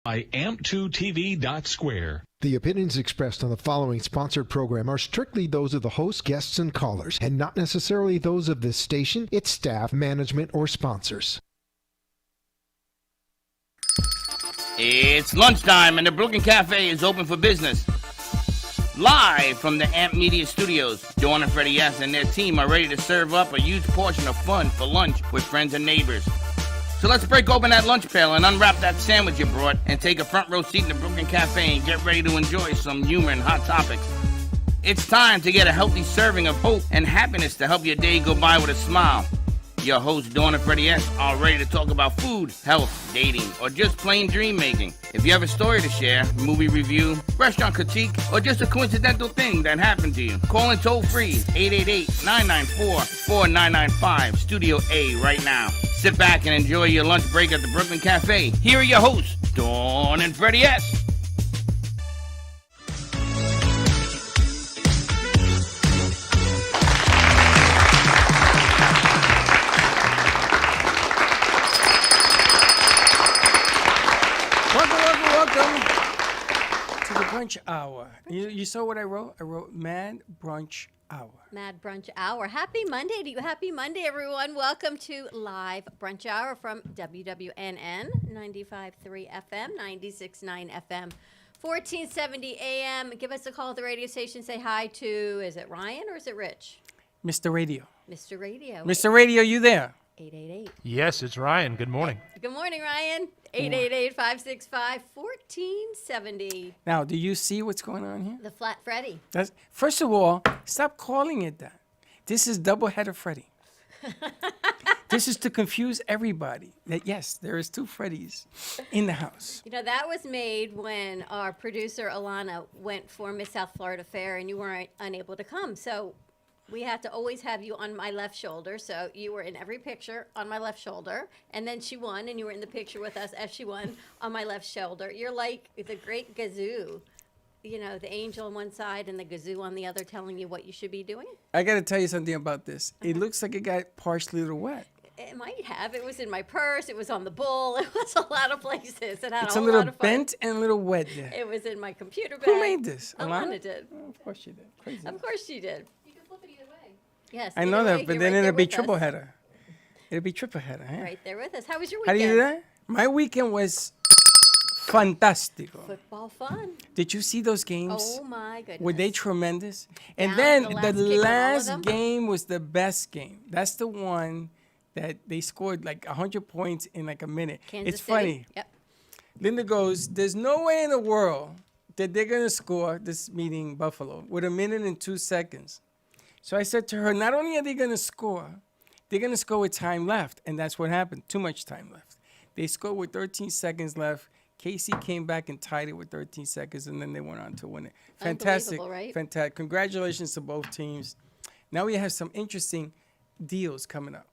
by amp2tv.square. The opinions expressed on the following sponsored program are strictly those of the host, guests, and callers, and not necessarily those of this station, its staff, management, or sponsors. It's lunchtime and the Brooklyn Cafe is open for business. Live from the Amp Media Studios, Dawn and Freddie S. and their team are ready to serve up a huge portion of fun for lunch with friends and neighbors. So let's break open that lunch pail and unwrap that sandwich you brought and take a front row seat in the Brooklyn Cafe and get ready to enjoy some humor and hot topics. It's time to get a healthy serving of hope and happiness to help your day go by with a smile. Your hosts, Dawn and Freddie S., are ready to talk about food, health, dating, or just plain dream making. If you have a story to share, movie review, restaurant critique, or just a coincidental thing that happened to you, call in toll free 888-994-4995, Studio A right now. Sit back and enjoy your lunch break at the Brooklyn Cafe. Here are your hosts, Dawn and Freddie S. Welcome to the Brunch Hour. You saw what I wrote? I wrote Mad Brunch Hour. Mad Brunch Hour. Happy Monday to you. Happy Monday, everyone. Welcome to Live Brunch Hour from WWNN 95.3 FM, 96.9 FM, 1470 AM. Give us a call at the radio station. Say hi to, is it Ryan or is it Rich? Mr. Radio. Mr. Radio. Mr. Radio, you there? 888. Yes, it's Ryan. Good morning. Good morning, Ryan. 888-565-1470. Now, do you see what's going on here? The Flat Freddy. First of all, stop calling it that. This is Doubleheader Freddy. This is to confuse everybody that, yes, there is two Freddys in the house. You know, that was made when our producer, Alana, went for Miss South Florida Fair, and you weren't unable to come. So we had to always have you on my left shoulder. So you were in every picture on my left shoulder. And then she won, and you were in the picture with us as she won on my left shoulder. You're like the great gazoo. You know, the angel on one side and the gazoo on the other telling you what you should be doing. I got to tell you something about this. It looks like it got partially a little wet. It might have. It was in my purse. It was on the bull. It was a lot of places. It had It's a a whole little lot of fun. bent and a little wet there. It was in my computer bag. Who made this? Alana did. Oh, of course she did. Crazy. Of course she did. You can flip it either way. Yes. I know either that, way, but you're then right it'll there be with triple us. header. It'll be triple header. Eh? Right there with us. How was your How weekend? do you do that? My weekend was fantastico. Football fun. Did you see those games? Oh my goodness. Were they tremendous? And Down then to the the last kick on all of last them? game was the best game. That's the one that they scored like 100 points in like a minute. Kansas It's City? funny. Yep. Linda goes, there's no way in the world that they're going to score, this meeting Buffalo, with 1 minute and 2 seconds. So I said to her, not only are they going to score, they're going to score with time left. And that's what happened. Too much time left. They scored with 13 seconds left. Casey came back and tied it with 13 seconds, and then they went on to win it. Fantastic. Unbelievable, right? Fantastic. Congratulations to both teams. Now we have some interesting deals coming up.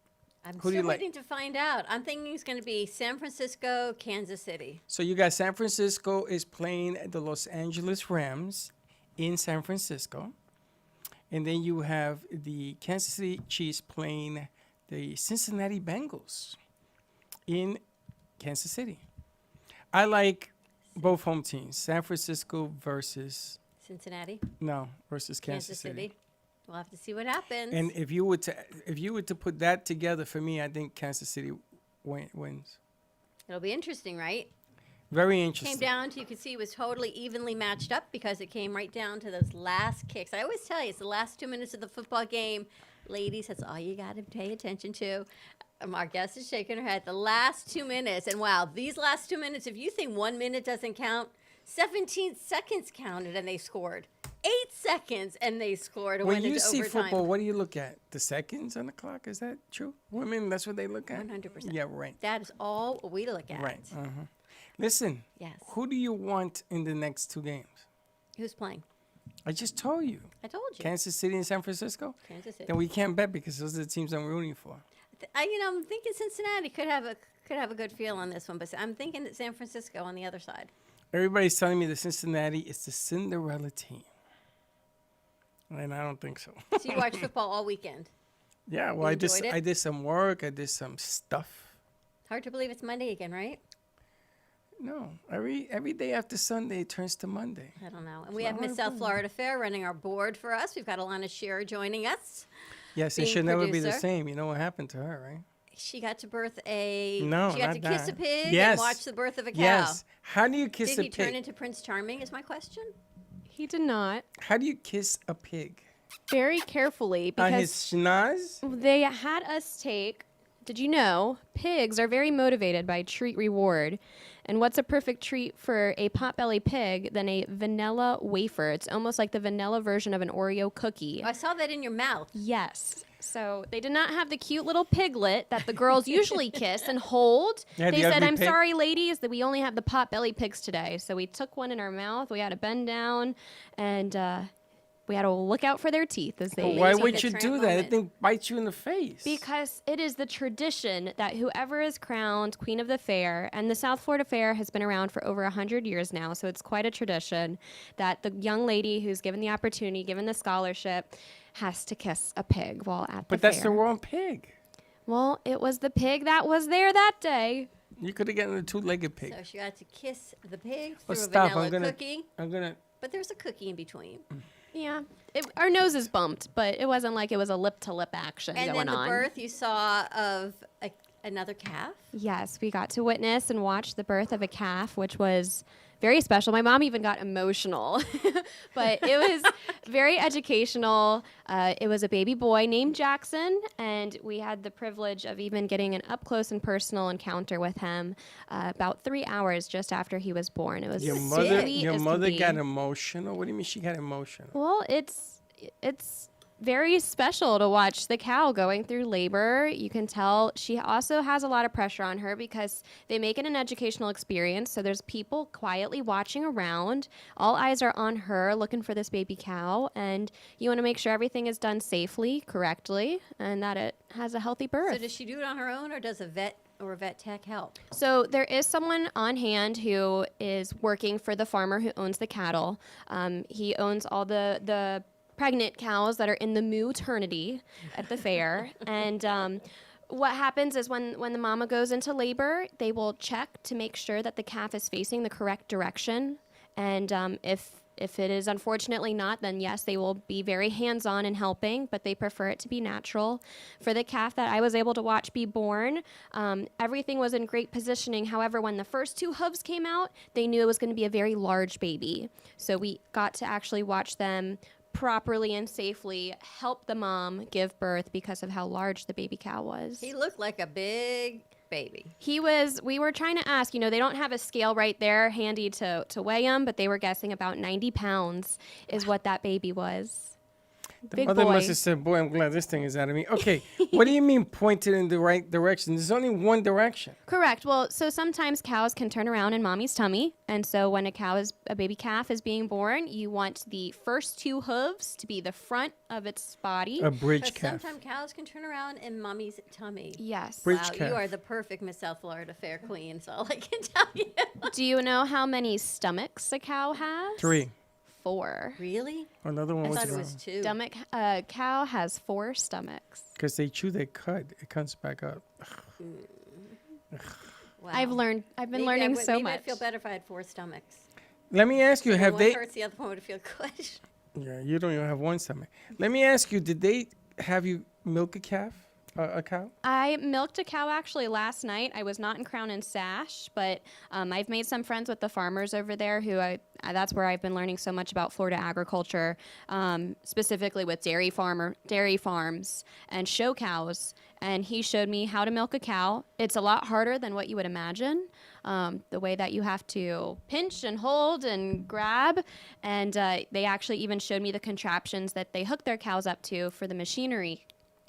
I'm Who do you still like? waiting to find out. I'm thinking it's going to be San Francisco, Kansas City. So you got San Francisco is playing the Los Angeles Rams in San Francisco. And then you have the Kansas City Chiefs playing the Cincinnati Bengals in Kansas City. I like both home teams, San Francisco versus Cincinnati, Kansas City. We'll have to see what happens. And if you were to put that together for me, I think Kansas City wins. It'll be interesting, right? Very interesting. Came down to, you could see it was totally evenly matched up because it came right down to those last kicks. I always tell you, it's the last 2 minutes of the football game. Ladies, that's all you got to pay attention to. Our guest is shaking her head. The last 2 minutes, and wow, these last 2 minutes, if you think 1 minute doesn't count, 17 seconds counted and they scored. 8 seconds and they scored and When went you into see overtime. football, what do you look at? The seconds on the clock? Is that true? Women, that's what they look at? 100%. Yeah, right. That is all we look at. Right. Listen, Yes. who do you want in the next 2 games? Who's playing? I just told you. I told you. Kansas City and San Francisco? Kansas City. Then we can't bet because those are the teams I'm rooting for. I'm thinking Cincinnati could have a good feel on this one, but I'm thinking that San Francisco on the other side. Everybody's telling me that Cincinnati is the Cinderella team. And I don't think so. So you watch football all weekend. Yeah, well, You I enjoyed it? did some work. I did some stuff. Hard to believe it's Monday again, right? No, every day after Sunday it turns to Monday. I don't know. And we have Miss South Florida Fair running our board for us. We've got Alana Shearer joining us. Yes, it being should never be the producer. same. You know what happened to her, right? She got to birth a. No, she got not to kiss that. a pig Yes. and watch the birth of a cow. Yes. How do you kiss Did a he pig? turn into Prince Charming? Is my question. He did not. How do you kiss a pig? Very carefully On his because schnoz? they had us take. Did you know pigs are very motivated by treat reward? And what's a perfect treat for a potbelly pig than a vanilla wafer? It's almost like the vanilla version of an Oreo cookie. Oh, I saw that in your mouth. Yes. So they did not have the cute little piglet that the girls usually kiss and hold. Yeah, They the said, ugly "I'm pig." sorry, ladies, that we only have the potbelly pigs today." So we took one in our mouth. We had to bend down, and we had to look out for their teeth as But they. why took would a you tramp do that? That moment. thing bites you in the face. Because it is the tradition that whoever is crowned Queen of the Fair, and the South Florida Fair has been around for over 100 years now, so it's quite a tradition that the young lady who's given the opportunity, given the scholarship, has to kiss a pig while at the But fair. that's the wrong pig. Well, it was the pig that was there that day. You could have gotten a two-legged pig. So she got to kiss the pig Oh, through a stop. vanilla cookie. I'm gonna. But there's a cookie in between. Yeah. Our noses bumped, but it wasn't like it was a lip-to-lip action And going then the on. birth you saw of another calf. Yes, we got to witness and watch the birth of a calf, which was very special. My mom even got emotional, but it was very educational. It was a baby boy named Jackson, and we had the privilege of even getting an up-close and personal encounter with him about 3 hours just after he was born. It was Your sweet mother. as Your can mother be. got emotional. What do you mean she got emotional? Well, it's very special to watch the cow going through labor. You can tell she also has a lot of pressure on her because they make it an educational experience. So there's people quietly watching around. All eyes are on her looking for this baby cow. And you want to make sure everything is done safely, correctly, and that it has a healthy birth. So does she do it on her own, or does a vet or a vet tech help? So there is someone on hand who is working for the farmer who owns the cattle. He owns all the pregnant cows that are in the maternity at the fair. And what happens is when the mama goes into labor, they will check to make sure that the calf is facing the correct direction. And if it is unfortunately not, then yes, they will be very hands-on in helping, but they prefer it to be natural. For the calf that I was able to watch be born, everything was in great positioning. However, when the first two hooves came out, they knew it was going to be a very large baby. So we got to actually watch them properly and safely help the mom give birth because of how large the baby cow was. He looked like a big baby. We were trying to ask, they don't have a scale right there handy to weigh him, but they were guessing about 90 pounds is what that baby was. The Big mother boy. must have said, "Boy, I'm glad this thing is out of me." Okay, what do you mean pointed in the right direction? There's only one direction. Correct. Well, so sometimes cows can turn around in mommy's tummy. And so when a baby calf is being born, you want the first two hooves to be the front of its body. A bridge But calf. sometimes cows can turn around in mommy's tummy. Yes. Bridge Wow, calf. you are the perfect Miss South Florida Fair queen. That's all I can tell you. Do you know how many stomachs a cow has? 3. 4. Really? Another one I was thought it wrong. was 2. Cow has 4 stomachs. Because they chew their cud, it comes back up. Wow. I've been Maybe learning so maybe much. I'd feel better if I had 4 stomachs. Let me ask you, If have one they? hurts, the other one would feel good. Yeah, you don't even have one stomach. Let me ask you, did they have you milk a calf, a cow? I milked a cow actually last night. I was not in Crown and Sash, but I've made some friends with the farmers over there that's where I've been learning so much about Florida agriculture, specifically with dairy farms and show cows. And he showed me how to milk a cow. It's a lot harder than what you would imagine. The way that you have to pinch and hold and grab. And they actually even showed me the contraptions that they hook their cows up to for the machinery,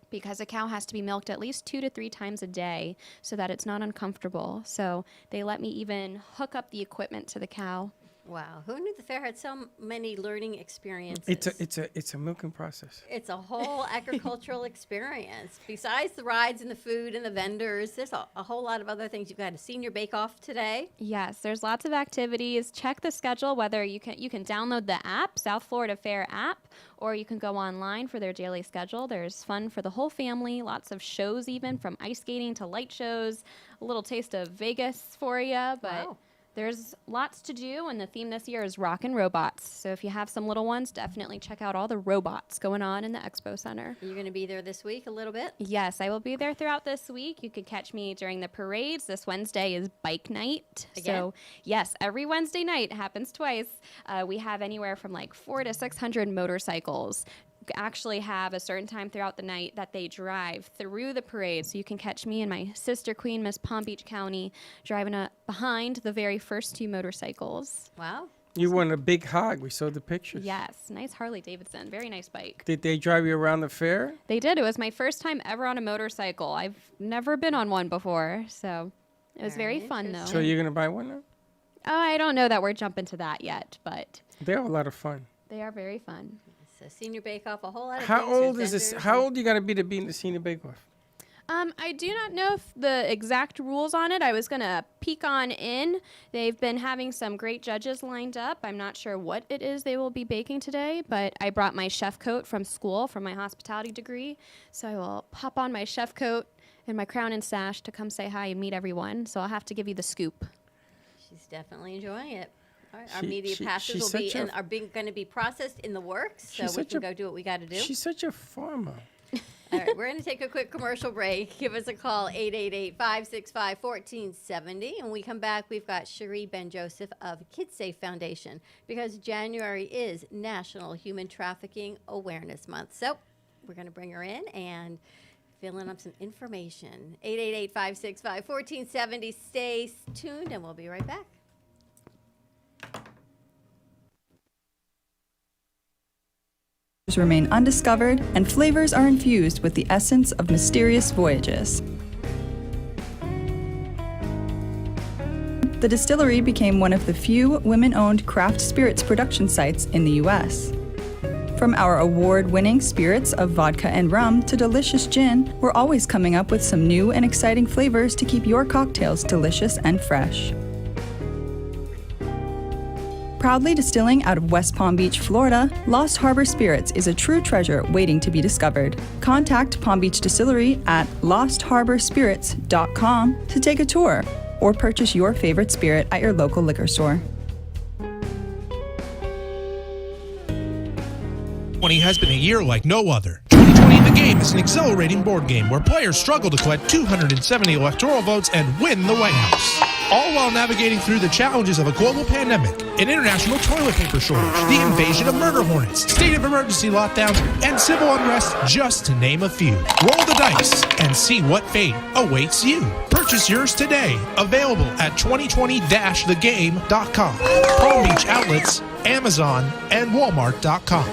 because a cow has to be milked at least 2 to 3 times a day so that it's not uncomfortable. So they let me even hook up the equipment to the cow. Wow. Who knew the fair had so many learning experiences? It's a milking process. It's a whole agricultural experience. Besides the rides and the food and the vendors, there's a whole lot of other things. You've got a senior bake-off today. Yes, there's lots of activities. Check the schedule, whether you can download the app, South Florida Fair app, or you can go online for their daily schedule. There's fun for the whole family, lots of shows even, from ice skating to light shows, a little taste of Vegas for you, but Wow. There's lots to do, and the theme this year is rock and robots. So if you have some little ones, definitely check out all the robots going on in the Expo Center. You're going to be there this week a little bit? Yes, I will be there throughout this week. You could catch me during the parades. This Wednesday is bike night. Again? So yes, every Wednesday night, happens twice. We have anywhere from like 400 to 600 motorcycles. Actually have a certain time throughout the night that they drive through the parade. So you can catch me and my sister queen, Miss Palm Beach County, driving behind the very first 2 motorcycles. Wow. You won a big hog. We saw the pictures. Yes, nice Harley Davidson. Very nice bike. Did they drive you around the fair? They did. It was my first time ever on a motorcycle. I've never been on one before, so it was very fun though. So you're going to buy one now? Oh, I don't know that we're jumping to that yet, but They're a lot of fun. they are very fun. So Senior Bake Off, a whole lot of How things. There's old is this? vendors How old you got to be in the Senior Bake Off? I do not know if the exact rules on it. I was going to peek on in. They've been having some great judges lined up. I'm not sure what it is they will be baking today, but I brought my chef coat from school from my hospitality degree. So I will pop on my chef coat and my crown and sash to come say hi and meet everyone. So I'll have to give you the scoop. She's definitely enjoying it. All right, our She- media she- passes she's will be such a- are going to be processed in the works, so She's we such can a- go do what we got to do. She's such a farmer. All right, we're going to take a quick commercial break. Give us a call, 888-565-1470. And when we come back, we've got Cherie Ben-Joseph of Kids Safe Foundation, because January is National Human Trafficking Awareness Month. So we're going to bring her in and fill in up some information. 888-565-1470. Stay tuned, and we'll be right back. Remain undiscovered, and flavors are infused with the essence of mysterious voyages. The distillery became one of the few women-owned craft spirits production sites in the U.S. From our award-winning spirits of vodka and rum to delicious gin, we're always coming up with some new and exciting flavors to keep your cocktails delicious and fresh. Proudly distilling out of West Palm Beach, Florida, Lost Harbor Spirits is a true treasure waiting to be discovered. Contact Palm Beach Distillery at lostharborspirits.com to take a tour or purchase your favorite spirit at your local liquor store. 2020 has been a year like no other. 2020 The Game is an exhilarating board game where players struggle to collect 270 electoral votes and win the White House. All while navigating through the challenges of a global pandemic, an international toilet paper shortage, the invasion of murder hornets, state of emergency lockdowns, and civil unrest, just to name a few. Roll the dice and see what fate awaits you. Purchase yours today. Available at 2020-thegame.com, Palm Beach outlets, Amazon, and Walmart.com.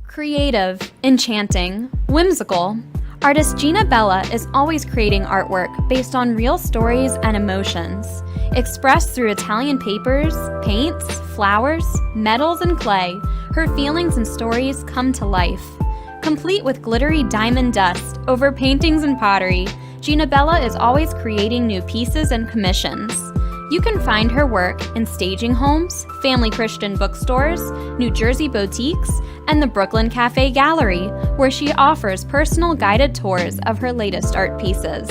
Creative, enchanting, whimsical. Artist Gina Bella is always creating artwork based on real stories and emotions, expressed through Italian papers, paints, flowers, metals, and clay. Her feelings and stories come to life. Complete with glittery diamond dust over paintings and pottery, Gina Bella is always creating new pieces and commissions. You can find her work in staging homes, family Christian bookstores, New Jersey boutiques, and the Brooklyn Cafe Gallery, where she offers personal guided tours of her latest art pieces.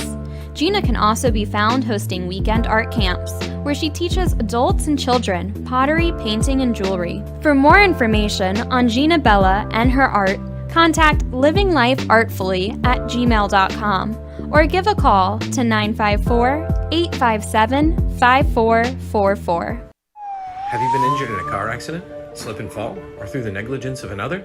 Gina can also be found hosting weekend art camps, where she teaches adults and children pottery, painting, and jewelry. For more information on Gina Bella and her art, contact livinglifeartfully@gmail.com or give a call to 954-857-5444. Have you been injured in a car accident, slip and fall, or through the negligence of another?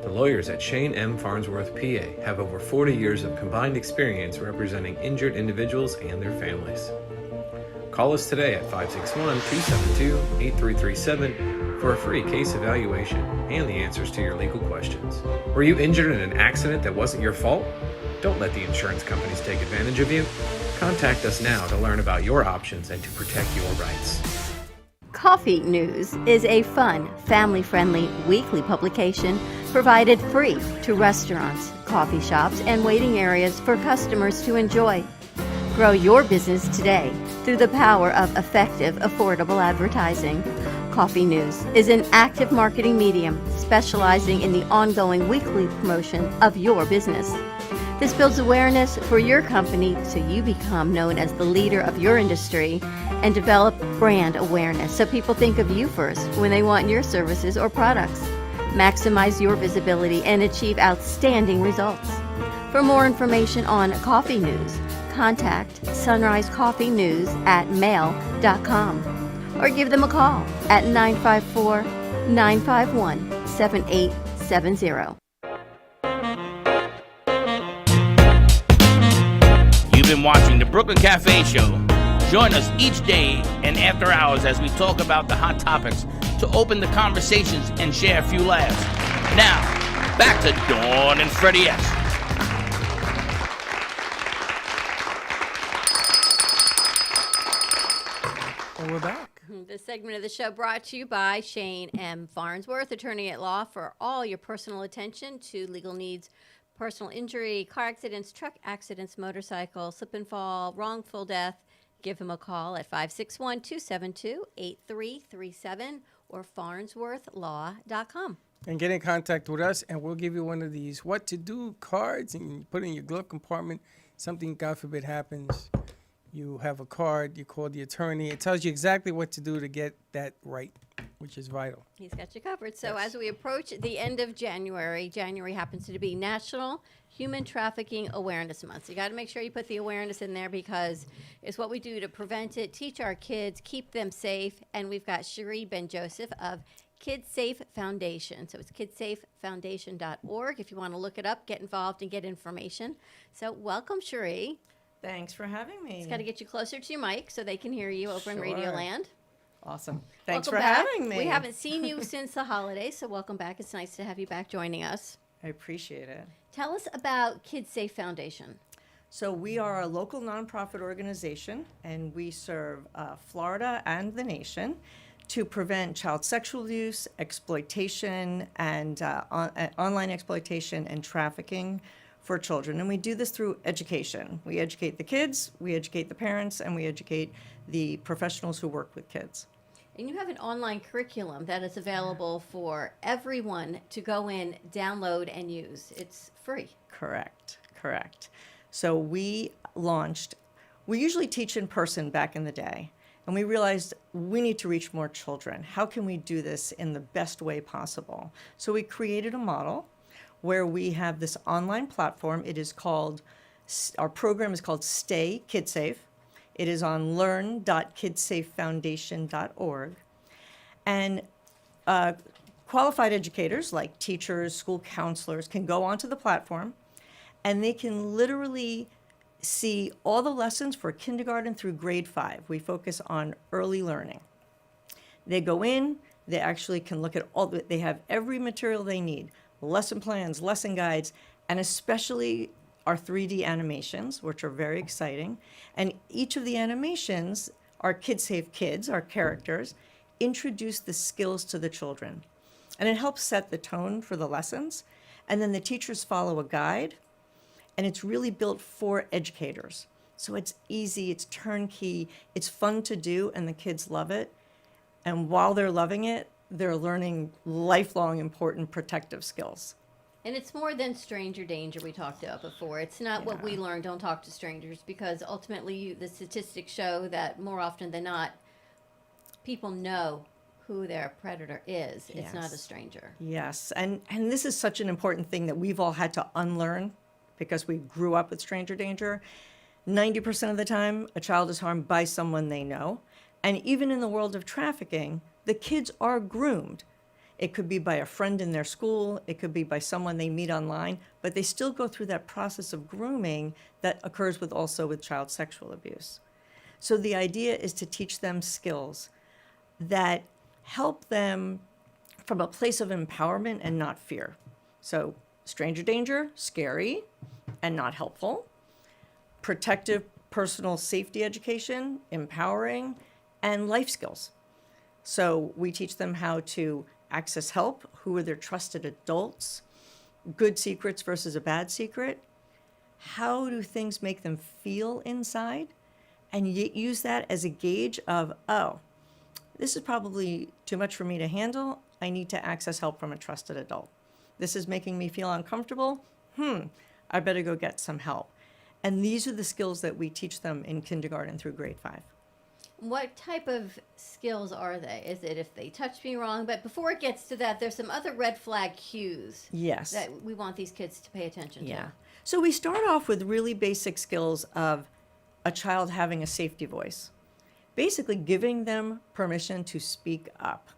The lawyers at Shane M. Farnsworth, PA have over 40 years of combined experience representing injured individuals and their families. Call us today at 561-272-8337 for a free case evaluation and the answers to your legal questions. Were you injured in an accident that wasn't your fault? Don't let the insurance companies take advantage of you. Contact us now to learn about your options and to protect your rights. Coffee News is a fun, family-friendly weekly publication provided free to restaurants, coffee shops, and waiting areas for customers to enjoy. Grow your business today through the power of effective, affordable advertising. Coffee News is an active marketing medium specializing in the ongoing weekly promotion of your business. This builds awareness for your company so you become known as the leader of your industry and develop brand awareness so people think of you first when they want your services or products. Maximize your visibility and achieve outstanding results. For more information on coffee news, contact Sunrise Coffee News at mail.com or give them a call at 954-951-7870. You've been watching the Brooklyn Cafe Show. Join us each day and after hours as we talk about the hot topics to open the conversations and share a few laughs. Now, back to Dawn and Freddie S. And we're back. This segment of the show brought to you by Shane M. Farnsworth, attorney at law, for all your personal attention to legal needs, personal injury, car accidents, truck accidents, motorcycle, slip and fall, wrongful death. Give him a call at 561-272-8337 or farnsworthlaw.com. And get in contact with us, and we'll give you one of these what to do cards, and you put it in your glove compartment. Something, God forbid, happens. You have a card, you call the attorney. It tells you exactly what to do to get that right, which is vital. He's got you covered. So as we approach the end of January, January happens to be National Human Trafficking Awareness Month. So you got to make sure you put the awareness in there because it's what we do to prevent it, teach our kids, keep them safe. And we've got Cherie Ben-Joseph of Kids Safe Foundation. So it's kidsafefoundation.org. If you want to look it up, get involved, and get information. So welcome, Cherie. Thanks for having me. Just got to get you closer to your mic so they can hear you over in Radio Land. Awesome. Thanks Welcome for back. having me. We haven't seen you since the holidays, so welcome back. It's nice to have you back joining us. I appreciate it. Tell us about Kids Safe Foundation. So we are a local nonprofit organization, and we serve Florida and the nation to prevent child sexual abuse, exploitation, and online exploitation and trafficking for children. And we do this through education. We educate the kids, we educate the parents, and we educate the professionals who work with kids. And you have an online curriculum that is available for everyone to go in, download, and use. It's free. Correct. So we usually teach in person back in the day, and we realized we need to reach more children. How can we do this in the best way possible? So we created a model where we have this online platform. Our program is called Stay Kid Safe. It is on learn.kidsafefoundation.org. And qualified educators like teachers, school counselors can go onto the platform, and they can literally see all the lessons for kindergarten through grade 5. We focus on early learning. They go in, they actually can look at they have every material they need, lesson plans, lesson guides, and especially our 3D animations, which are very exciting. And each of the animations, our Kid Safe kids, our characters, introduce the skills to the children. And it helps set the tone for the lessons. And then the teachers follow a guide, and it's really built for educators. So it's easy, it's turnkey, it's fun to do, and the kids love it. And while they're loving it, they're learning lifelong important protective skills. And it's more than stranger danger we talked about before. It's not what we learned, don't talk to strangers, because ultimately the statistics show that more often than not, people know who their predator is. It's not a stranger. Yes, and this is such an important thing that we've all had to unlearn because we grew up with stranger danger. 90% of the time, a child is harmed by someone they know. And even in the world of trafficking, the kids are groomed. It could be by a friend in their school, it could be by someone they meet online, but they still go through that process of grooming that occurs also with child sexual abuse. So the idea is to teach them skills that help them from a place of empowerment and not fear. So stranger danger, scary and not helpful. Protective personal safety education, empowering, and life skills. So we teach them how to access help, who are their trusted adults, good secrets versus a bad secret, how do things make them feel inside, and use that as a gauge of, oh, this is probably too much for me to handle. I need to access help from a trusted adult. This is making me feel uncomfortable. I better go get some help. And these are the skills that we teach them in kindergarten through grade 5. What type of skills are they? Is it if they touch me wrong? But before it gets to that, there's some other red flag cues Yes. that we want these kids to pay attention Yeah. to. So we start off with really basic skills of a child having a safety voice, basically giving them permission to speak up.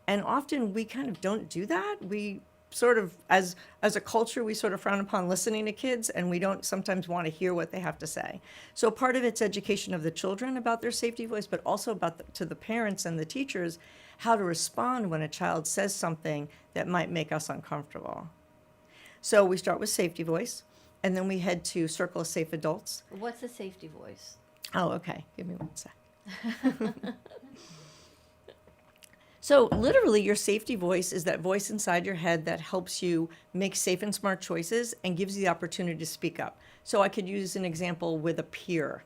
And often we kind of don't do that. We sort of, as a culture, we sort of frown upon listening to kids, and we don't sometimes want to hear what they have to say. So part of it's education of the children about their safety voice, but also about to the parents and the teachers, how to respond when a child says something that might make us uncomfortable. So we start with safety voice, and then we head to Circle of Safe Adults. What's the safety voice? Oh, okay. Give me 1 sec. So literally, your safety voice is that voice inside your head that helps you make safe and smart choices and gives you the opportunity to speak up. So I could use an example with a peer,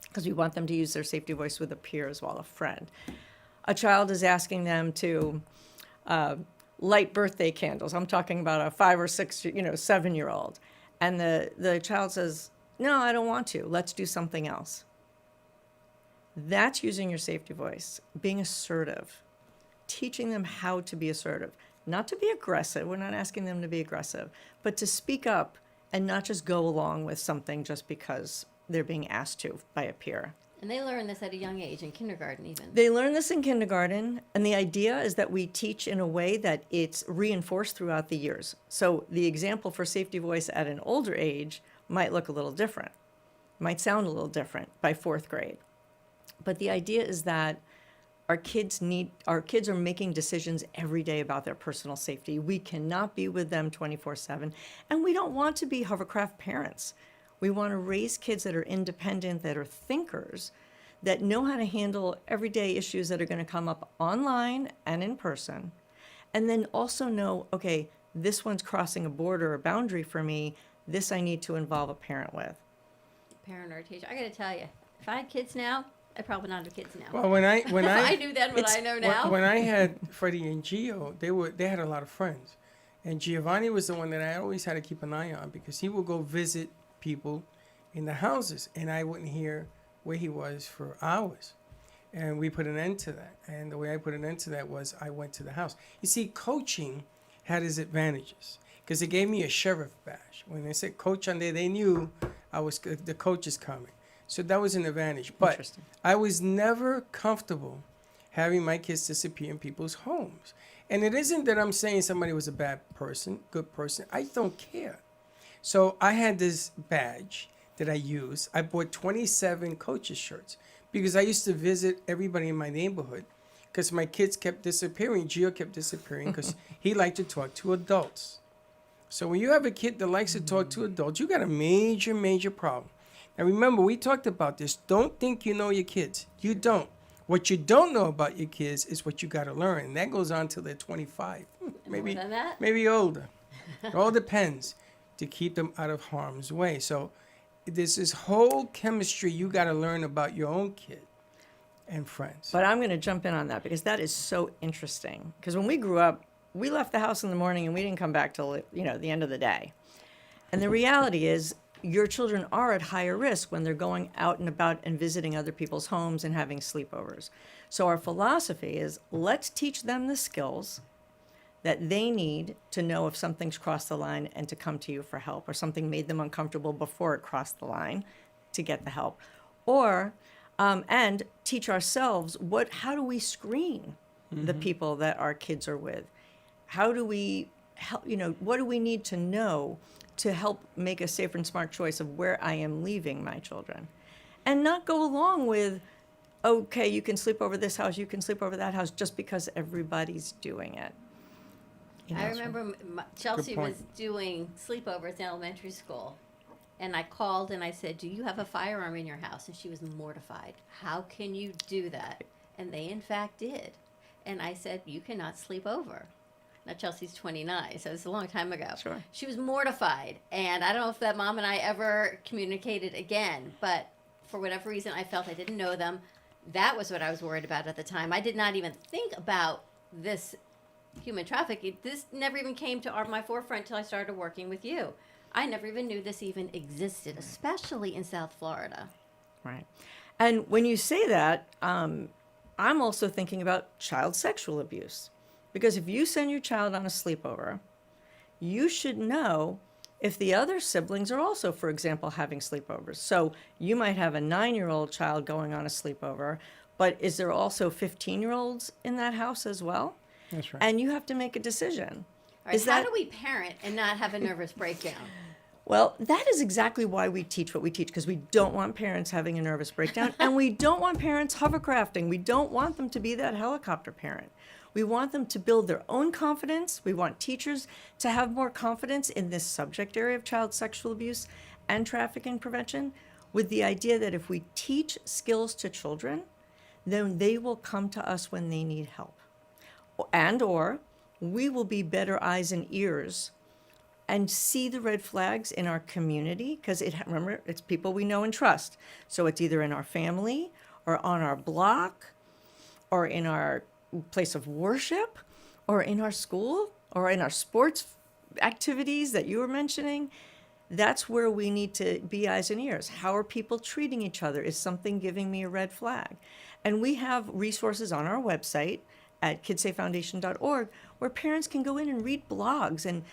because we want them to use their safety voice with a peer as well, a friend. A child is asking them to light birthday candles. I'm talking about a 5 or 6, 7-year-old. And the child says, no, I don't want to. Let's do something else. That's using your safety voice, being assertive, teaching them how to be assertive, not to be aggressive. We're not asking them to be aggressive, but to speak up and not just go along with something just because they're being asked to by a peer. And they learn this at a young age, in kindergarten even. They learn this in kindergarten, and the idea is that we teach in a way that it's reinforced throughout the years. So the example for safety voice at an older age might look a little different, might sound a little different by 4th grade. But the idea is that our kids are making decisions every day about their personal safety. We cannot be with them 24/7, and we don't want to be hovercraft parents. We want to raise kids that are independent, that are thinkers, that know how to handle everyday issues that are going to come up online and in person, and then also know, okay, this one's crossing a border or boundary for me. This I need to involve a parent with. Parent or teacher. I got to tell you, if I had kids now, I'd probably not have kids now. Well, when I I knew then what I know now. When I had Freddie and Gio, they had a lot of friends, and Giovanni was the one that I always had to keep an eye on because he would go visit people in the houses, and I wouldn't hear where he was for hours. And we put an end to that. And the way I put an end to that was I went to the house. You see, coaching had its advantages because it gave me a sheriff badge. When they said coach on there, they knew the coach is coming. So that was an advantage. But I was never comfortable having my kids disappear in people's homes. And it isn't that I'm saying somebody was a bad person, good person. I don't care. So I had this badge that I used. I bought 27 coaches shirts because I used to visit everybody in my neighborhood because my kids kept disappearing. Gio kept disappearing because he liked to talk to adults. So when you have a kid that likes to talk to adults, you got a major, major problem. Now remember, we talked about this. Don't think you know your kids. You don't. What you don't know about your kids is what you got to learn. And that goes on till they're 25. Maybe, More than that? maybe older. It all depends to keep them out of harm's way. So there's this whole chemistry you got to learn about your own kid and friends. But I'm going to jump in on that because that is so interesting. Because when we grew up, we left the house in the morning and we didn't come back till the end of the day. And the reality is your children are at higher risk when they're going out and about and visiting other people's homes and having sleepovers. So our philosophy is let's teach them the skills that they need to know if something's crossed the line and to come to you for help, or something made them uncomfortable before it crossed the line to get the help. Or, and teach ourselves how do we screen the people that our kids are with? How do we help, what do we need to know to help make a safer and smart choice of where I am leaving my children? And not go along with, okay, you can sleep over this house, you can sleep over that house, just because everybody's doing it. I remember Chelsea was doing sleepovers in elementary school, and I called and I said, do you have a firearm in your house? And she was mortified. How can you do that? And they, in fact, did. And I said, you cannot sleep over. Now, Chelsea's 29, so it's a long time ago. Sure. She was mortified, and I don't know if that mom and I ever communicated again, but for whatever reason, I felt I didn't know them. That was what I was worried about at the time. I did not even think about this human trafficking. This never even came to my forefront until I started working with you. I never even knew this even existed, especially in South Florida. Right. And when you say that, I'm also thinking about child sexual abuse. Because if you send your child on a sleepover, you should know if the other siblings are also, for example, having sleepovers. So you might have a 9-year-old child going on a sleepover, but is there also 15-year-olds in that house as well? That's right. And you have to make a decision. All right, how do we parent and not have a nervous breakdown? Well, that is exactly why we teach what we teach, because we don't want parents having a nervous breakdown, and we don't want parents hovercrafting. We don't want them to be that helicopter parent. We want them to build their own confidence. We want teachers to have more confidence in this subject area of child sexual abuse and trafficking prevention, with the idea that if we teach skills to children, then they will come to us when they need help. And or we will be better eyes and ears and see the red flags in our community, because remember, it's people we know and trust. So it's either in our family or on our block or in our place of worship or in our school or in our sports activities that you were mentioning. That's where we need to be eyes and ears. How are people treating each other? Is something giving me a red flag? And we have resources on our website at kidsafefoundation.org where parents can go in and read blogs and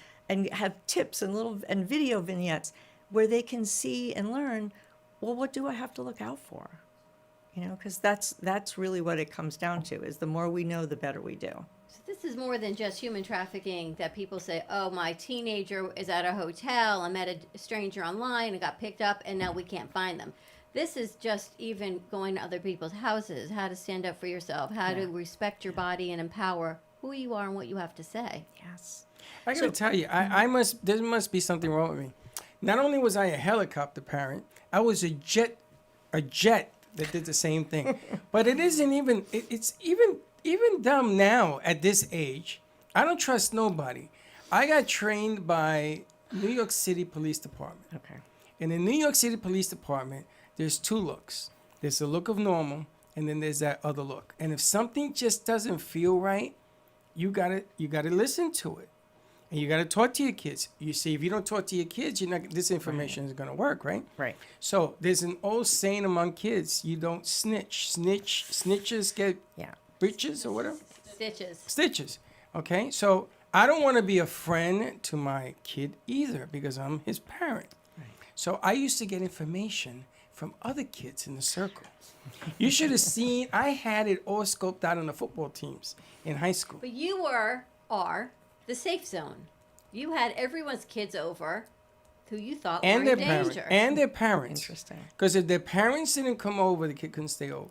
have tips and video vignettes where they can see and learn, well, what do I have to look out for? Because that's really what it comes down to, is the more we know, the better we do. So this is more than just human trafficking that people say, oh, my teenager is at a hotel, I met a stranger online and got picked up, and now we can't find them. This is just even going to other people's houses, how to stand up for yourself, how to respect your body and empower who you are and what you have to say. Yes. I gotta tell you, there must be something wrong with me. Not only was I a helicopter parent, I was a jet that did the same thing. But it isn't even, it's even dumb now at this age. I don't trust nobody. I got trained by New York City Police Department. Okay. In the New York City Police Department, there's two looks. There's the look of normal, and then there's that other look. And if something just doesn't feel right, you gotta listen to it. And you got to talk to your kids. You see, if you don't talk to your kids, this information is going to work, right? Right. So there's an old saying among kids: you don't snitch. Snitches get breeches or whatever. Stitches. Okay. So I don't want to be a friend to my kid either because I'm his parent. Right. So I used to get information from other kids in the circle. You should have seen. I had it all scoped out on the football teams in high school. But you are the safe zone. You had everyone's kids over who you thought were in danger. And their parents. Interesting. Because if their parents didn't come over, the kid couldn't stay over.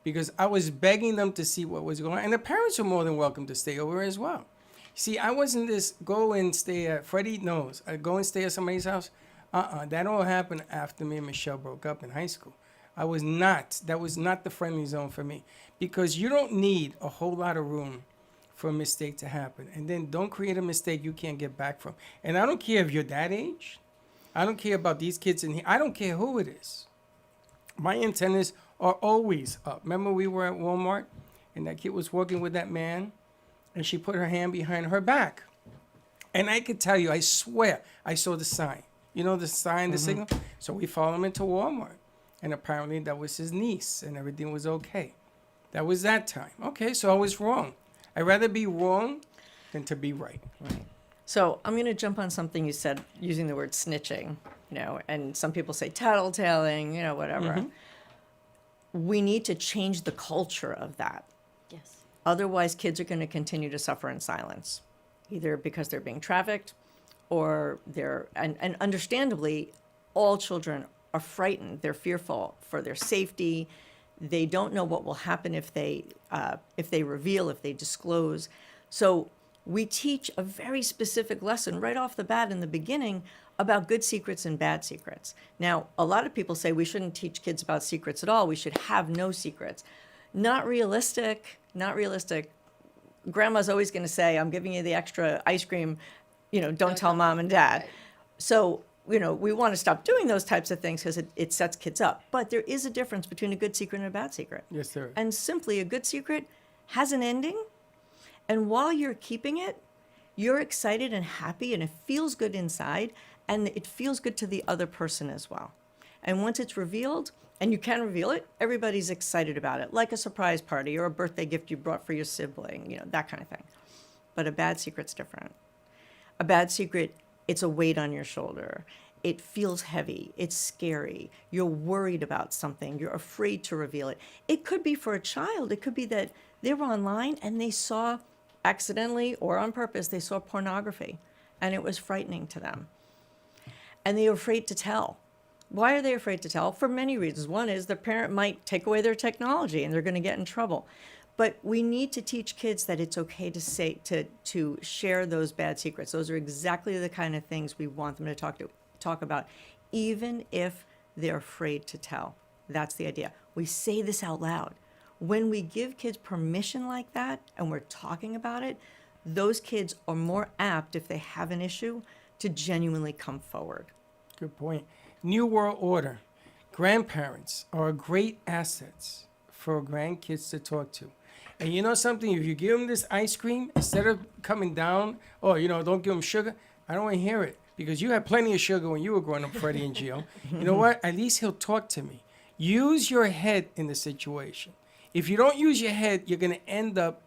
Because I was begging them to see what was going on. And the parents were more than welcome to stay over as well. See, I wasn't this go and stay at Freddie knows. Go and stay at somebody's house. That all happened after me and Michelle broke up in high school. That was not the friendly zone for me. Because you don't need a whole lot of room for a mistake to happen. And then don't create a mistake you can't get back from. And I don't care if you're that age. I don't care about these kids in here. I don't care who it is. My antennas are always up. Remember we were at Walmart and that kid was walking with that man and she put her hand behind her back. And I could tell you, I swear, I saw the sign. You know the sign, the signal? So we followed him into Walmart. And apparently that was his niece and everything was okay. That was that time. Okay, so I was wrong. I'd rather be wrong than to be right. Right. So I'm going to jump on something you said using the word snitching, and some people say tattletaling, whatever. We need to change the culture of that. Yes. Otherwise, kids are going to continue to suffer in silence, either because they're being trafficked or and understandably, all children are frightened. They're fearful for their safety. They don't know what will happen if they reveal, if they disclose. So we teach a very specific lesson right off the bat in the beginning about good secrets and bad secrets. Now, a lot of people say we shouldn't teach kids about secrets at all. We should have no secrets. Not realistic. Grandma's always going to say, I'm giving you the extra ice cream, don't tell mom and dad. Right. So we want to stop doing those types of things because it sets kids up. But there is a difference between a good secret and a bad secret. Yes, sir. And simply, a good secret has an ending. And while you're keeping it, you're excited and happy and it feels good inside. And it feels good to the other person as well. And once it's revealed, and you can reveal it, everybody's excited about it, like a surprise party or a birthday gift you brought for your sibling, you know, that kind of thing. But a bad secret's different. A bad secret, it's a weight on your shoulder. It feels heavy. It's scary. You're worried about something. You're afraid to reveal it. It could be for a child. It could be that they were online and they saw, accidentally or on purpose, they saw pornography, and it was frightening to them. And they were afraid to tell. Why are they afraid to tell? For many reasons. One is the parent might take away their technology and they're going to get in trouble. But we need to teach kids that it's okay to say, to share those bad secrets. Those are exactly the kind of things we want them to talk about, even if they're afraid to tell. That's the idea. We say this out loud. When we give kids permission like that and we're talking about it, those kids are more apt, if they have an issue, to genuinely come forward. Good point. New World Order. Grandparents are great assets for grandkids to talk to. And you know something? If you give them this ice cream, instead of coming down, oh, you know, don't give them sugar, I don't want to hear it. Because you had plenty of sugar when you were growing up, Freddie and Gio. You know what? At least he'll talk to me. Use your head in the situation. If you don't use your head, you're going to end up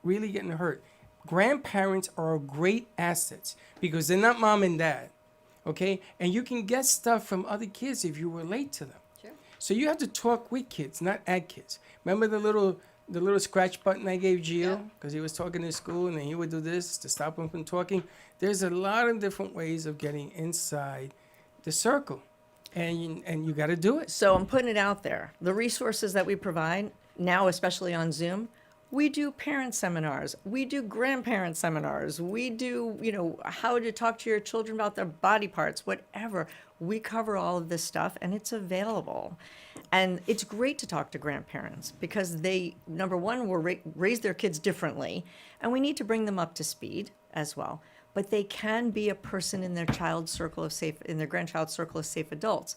really getting hurt. Grandparents are great assets because they're not mom and dad, okay? And you can get stuff from other kids if you relate to them. Sure. So you have to talk with kids, not at kids. Remember the little scratch button I gave Gio because he was talking in school and then he would do this to stop him from talking? There's a lot of different ways of getting inside the circle, and you got to do it. So I'm putting it out there. The resources that we provide now, especially on Zoom, we do parent seminars, we do grandparent seminars, we do, you know, how to talk to your children about their body parts, whatever. We cover all of this stuff and it's available. And it's great to talk to grandparents because they, number one, will raise their kids differently, and we need to bring them up to speed as well. But they can be a person in their child's circle of safe, in their grandchild's circle of safe adults.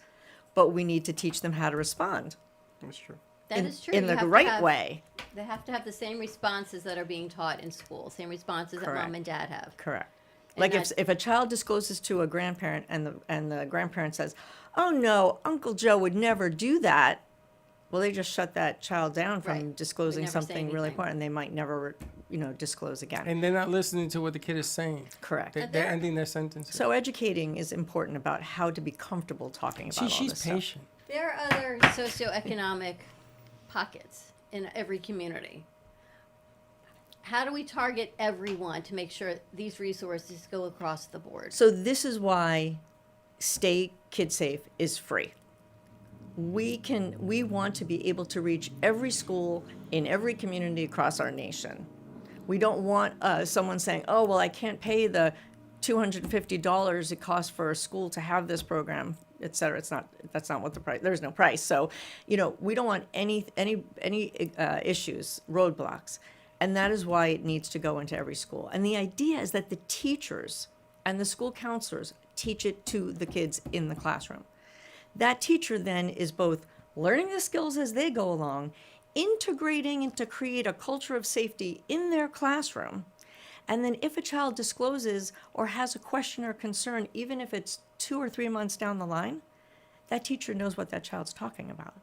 But we need to teach them how to respond. That's true. That is true. In You the have to right have- way. They have to have the same responses that are being taught in school, same responses that Correct. mom and dad have. Correct. And Like that- if a child discloses to a grandparent and the grandparent says, "Oh no, Uncle Joe would never do that," well, they just shut that child down from Right. disclosing Would never say something really anything. important. They might never, disclose again. And they're not listening to what the kid is saying. Correct. They're ending their sentences. So educating is important about how to be comfortable talking about See, all she's this stuff. patient. There are other socioeconomic pockets in every community. How do we target everyone to make sure these resources go across the board? So this is why Stay Kid Safe is free. We want to be able to reach every school in every community across our nation. We don't want someone saying, "Oh, well, I can't pay the $250 it costs for a school to have this program," et cetera. That's not what the price. There's no price. So, we don't want any issues, roadblocks, and that is why it needs to go into every school. And the idea is that the teachers and the school counselors teach it to the kids in the classroom. That teacher then is both learning the skills as they go along, integrating and to create a culture of safety in their classroom. And then if a child discloses or has a question or concern, even if it's 2 or 3 months down the line, that teacher knows what that child's talking about.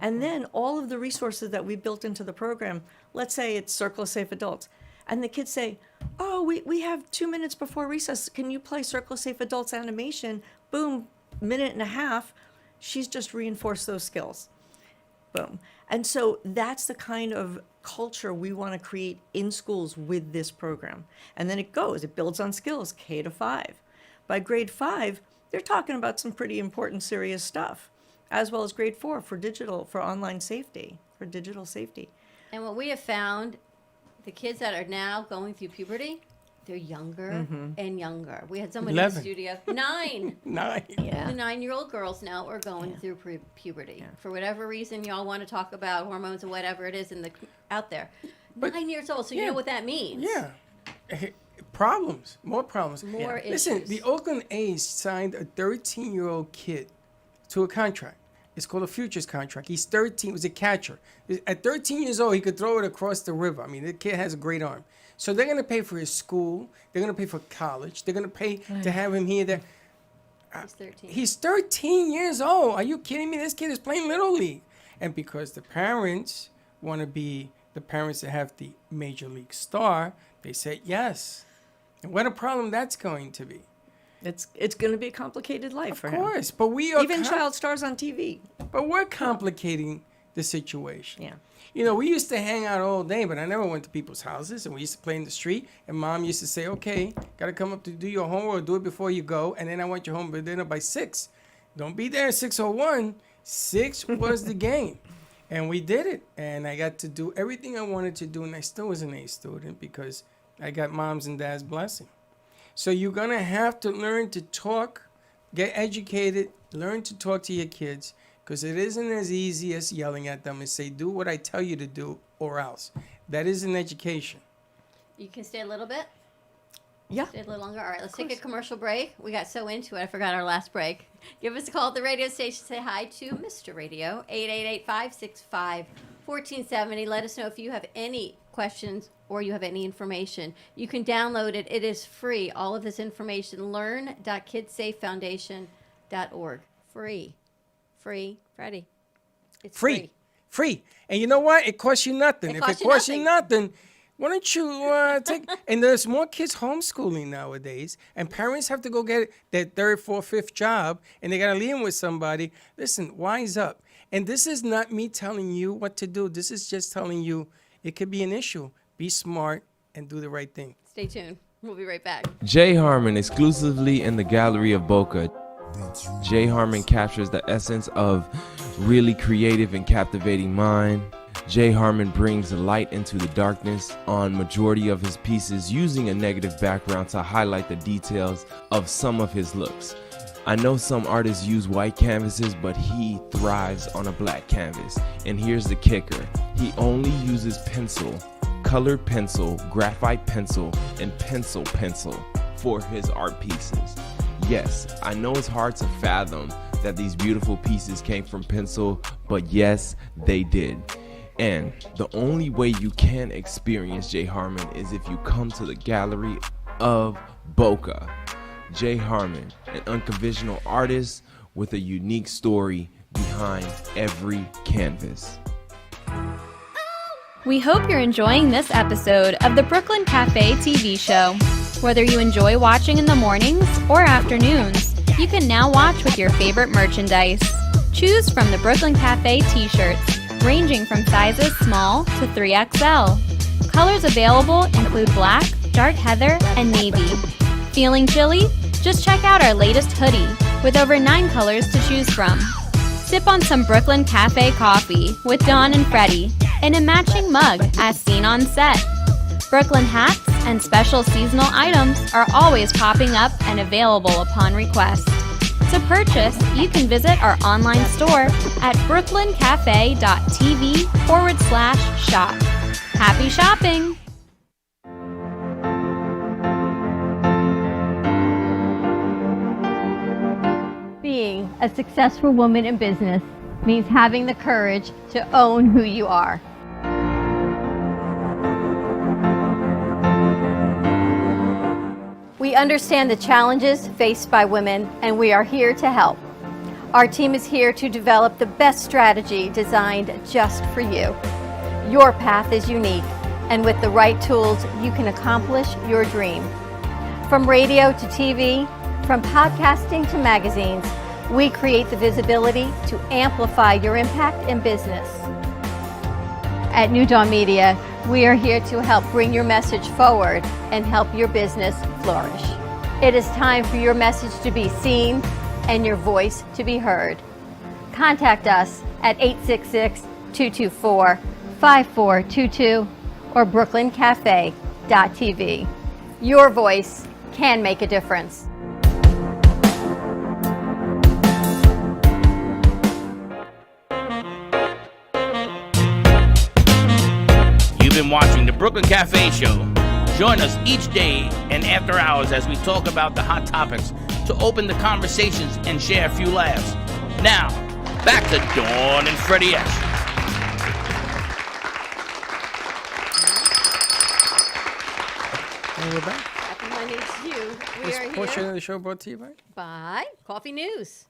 And then all of the resources that we built into the program, let's say it's Circle of Safe Adults, and the kids say, "Oh, we have 2 minutes before recess. Can you play Circle of Safe Adults animation?" Boom, minute and a half. She's just reinforced those skills. Boom. And so that's the kind of culture we want to create in schools with this program. And then it builds on skills, K to 5. By grade 5, they're talking about some pretty important, serious stuff, as well as grade 4 for online safety, for digital safety. And what we have found, the kids that are now going through puberty, they're younger and younger. We had someone 11. in the studio, 9. 9. Yeah. The 9-year-old girls now are going through puberty. For whatever reason, y'all want to talk about hormones or whatever it is out there. But- 9 years old, so you know what that means. Yeah. Problems. More problems. More Listen, issues. the Oakland A's signed a 13-year-old kid to a contract. It's called a futures contract. He's 13. He was a catcher. At 13 years old, he could throw it across the river. I mean, the kid has a great arm. So they're going to pay for his school. They're going to pay for college. They're going to pay to have him here. There. He's 13. He's 13 years old. Are you kidding me? This kid is playing Little League. And because the parents want to be the parents that have the Major League star, they said yes. And what a problem that's going to be. It's going to be a complicated life for him. Of course, but we are Even child stars on TV. But we're complicating the situation. Yeah. You know, we used to hang out all day, but I never went to people's houses, and we used to play in the street. And Mom used to say, "Okay, got to come up to do your homework, do it before you go, and then I want you home for dinner by 6. Don't be there at 6:01. 6 was the game." And we did it, and I got to do everything I wanted to do, and I still was an A student because I got Mom's and Dad's blessing. So you're going to have to learn to talk, get educated, learn to talk to your kids, because it isn't as easy as yelling at them and say, do what I tell you to do or else. That is an education. You can stay a little bit? Yeah. Stay a little longer? All right, let's take a commercial break. We got so into it, I forgot our last break. Give us a call at the radio station. Say hi to Mr. Radio, 888-565-1470. Let us know if you have any questions or you have any information. You can download it. It is free. All of this information, learn.kidssafefoundation.org. Free. Free, Freddie. It's free. Free. And you know what? It costs you nothing. If it costs you nothing, why don't you take... And there's more kids homeschooling nowadays, and parents have to go get their 3rd, 4th, 5th job, and they got to leave them with somebody. Listen, wise up. And this is not me telling you what to do. This is just telling you it could be an issue. Be smart and do the right thing. Stay tuned. We'll be right back. Jay Harmon, exclusively in the Gallery of Boca. Jay Harmon captures the essence of really creative and captivating mind. Jay Harmon brings light into the darkness on majority of his pieces, using a negative background to highlight the details of some of his looks. I know some artists use white canvases, but he thrives on a black canvas. And here's the kicker. He only uses pencil, colored pencil, graphite pencil, and pencil for his art pieces. Yes, I know it's hard to fathom that these beautiful pieces came from pencil, but yes, they did. And the only way you can experience Jay Harmon is if you come to the Gallery of Boca. Jay Harmon, an unconventional artist with a unique story behind every canvas. We hope you're enjoying this episode of the Brooklyn Cafe TV show. Whether you enjoy watching in the mornings or afternoons, you can now watch with your favorite merchandise. Choose from the Brooklyn Cafe t-shirts, ranging from sizes small to 3XL. Colors available include black, dark heather, and navy. Feeling chilly? Just check out our latest hoodie with over 9 colors to choose from. Sip on some Brooklyn Cafe coffee with Dawn and Freddie in a matching mug as seen on set. Brooklyn hats and special seasonal items are always popping up and available upon request. To purchase, you can visit our online store at brooklyncafe.tv/shop. Happy shopping! Being a successful woman in business means having the courage to own who you are. We understand the challenges faced by women, and we are here to help. Our team is here to develop the best strategy designed just for you. Your path is unique, and with the right tools, you can accomplish your dream. From radio to TV, from podcasting to magazines, we create the visibility to amplify your impact in business. At New Dawn Media, we are here to help bring your message forward and help your business flourish. It is time for your message to be seen and your voice to be heard. Contact us at 866-224-5422 or brooklyncafe.tv. Your voice can make a difference. You've been watching the Brooklyn Cafe Show. Join us each day and after hours as we talk about the hot topics to open the conversations and share a few laughs. Now, back to Dawn and Freddie S. And we're back. Happy I need you. We This are portion here of the show brought to you by by Coffee News.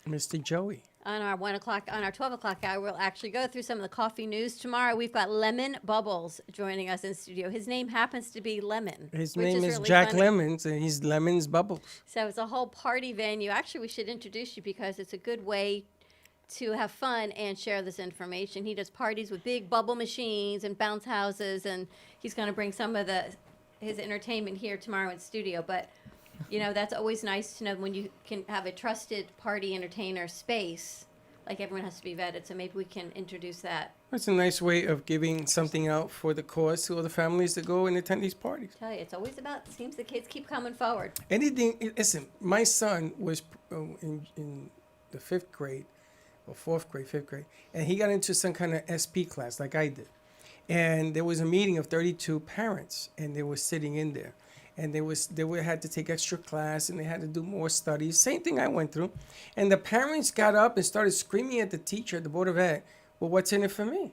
Mr. Joey. On our 12 o'clock hour, we'll actually go through some of the coffee news. Tomorrow, we've got Lemon Bubbles joining us in studio. His name happens to be Lemon. His which name is really Jack funny. Lemons, and he's Lemons Bubbles. So it's a whole party venue. Actually, we should introduce you because it's a good way to have fun and share this information. He does parties with big bubble machines and bounce houses, and he's going to bring some of his entertainment here tomorrow in studio. But that's always nice to know when you can have a trusted party entertainer space. Like everyone has to be vetted, so maybe we can introduce that. It's a nice way of giving something out for the cause to all the families that go and attend these parties. Tell you, it's always about. Seems the kids keep coming forward. Anything. Listen, my son was in the 5th grade, or 4th grade, 5th grade, and he got into some kind of SP class like I did. And there was a meeting of 32 parents, and they were sitting in there. And they had to take extra class, and they had to do more studies. Same thing I went through. And the parents got up and started screaming at the teacher at the Board of Ed, well, what's in it for me?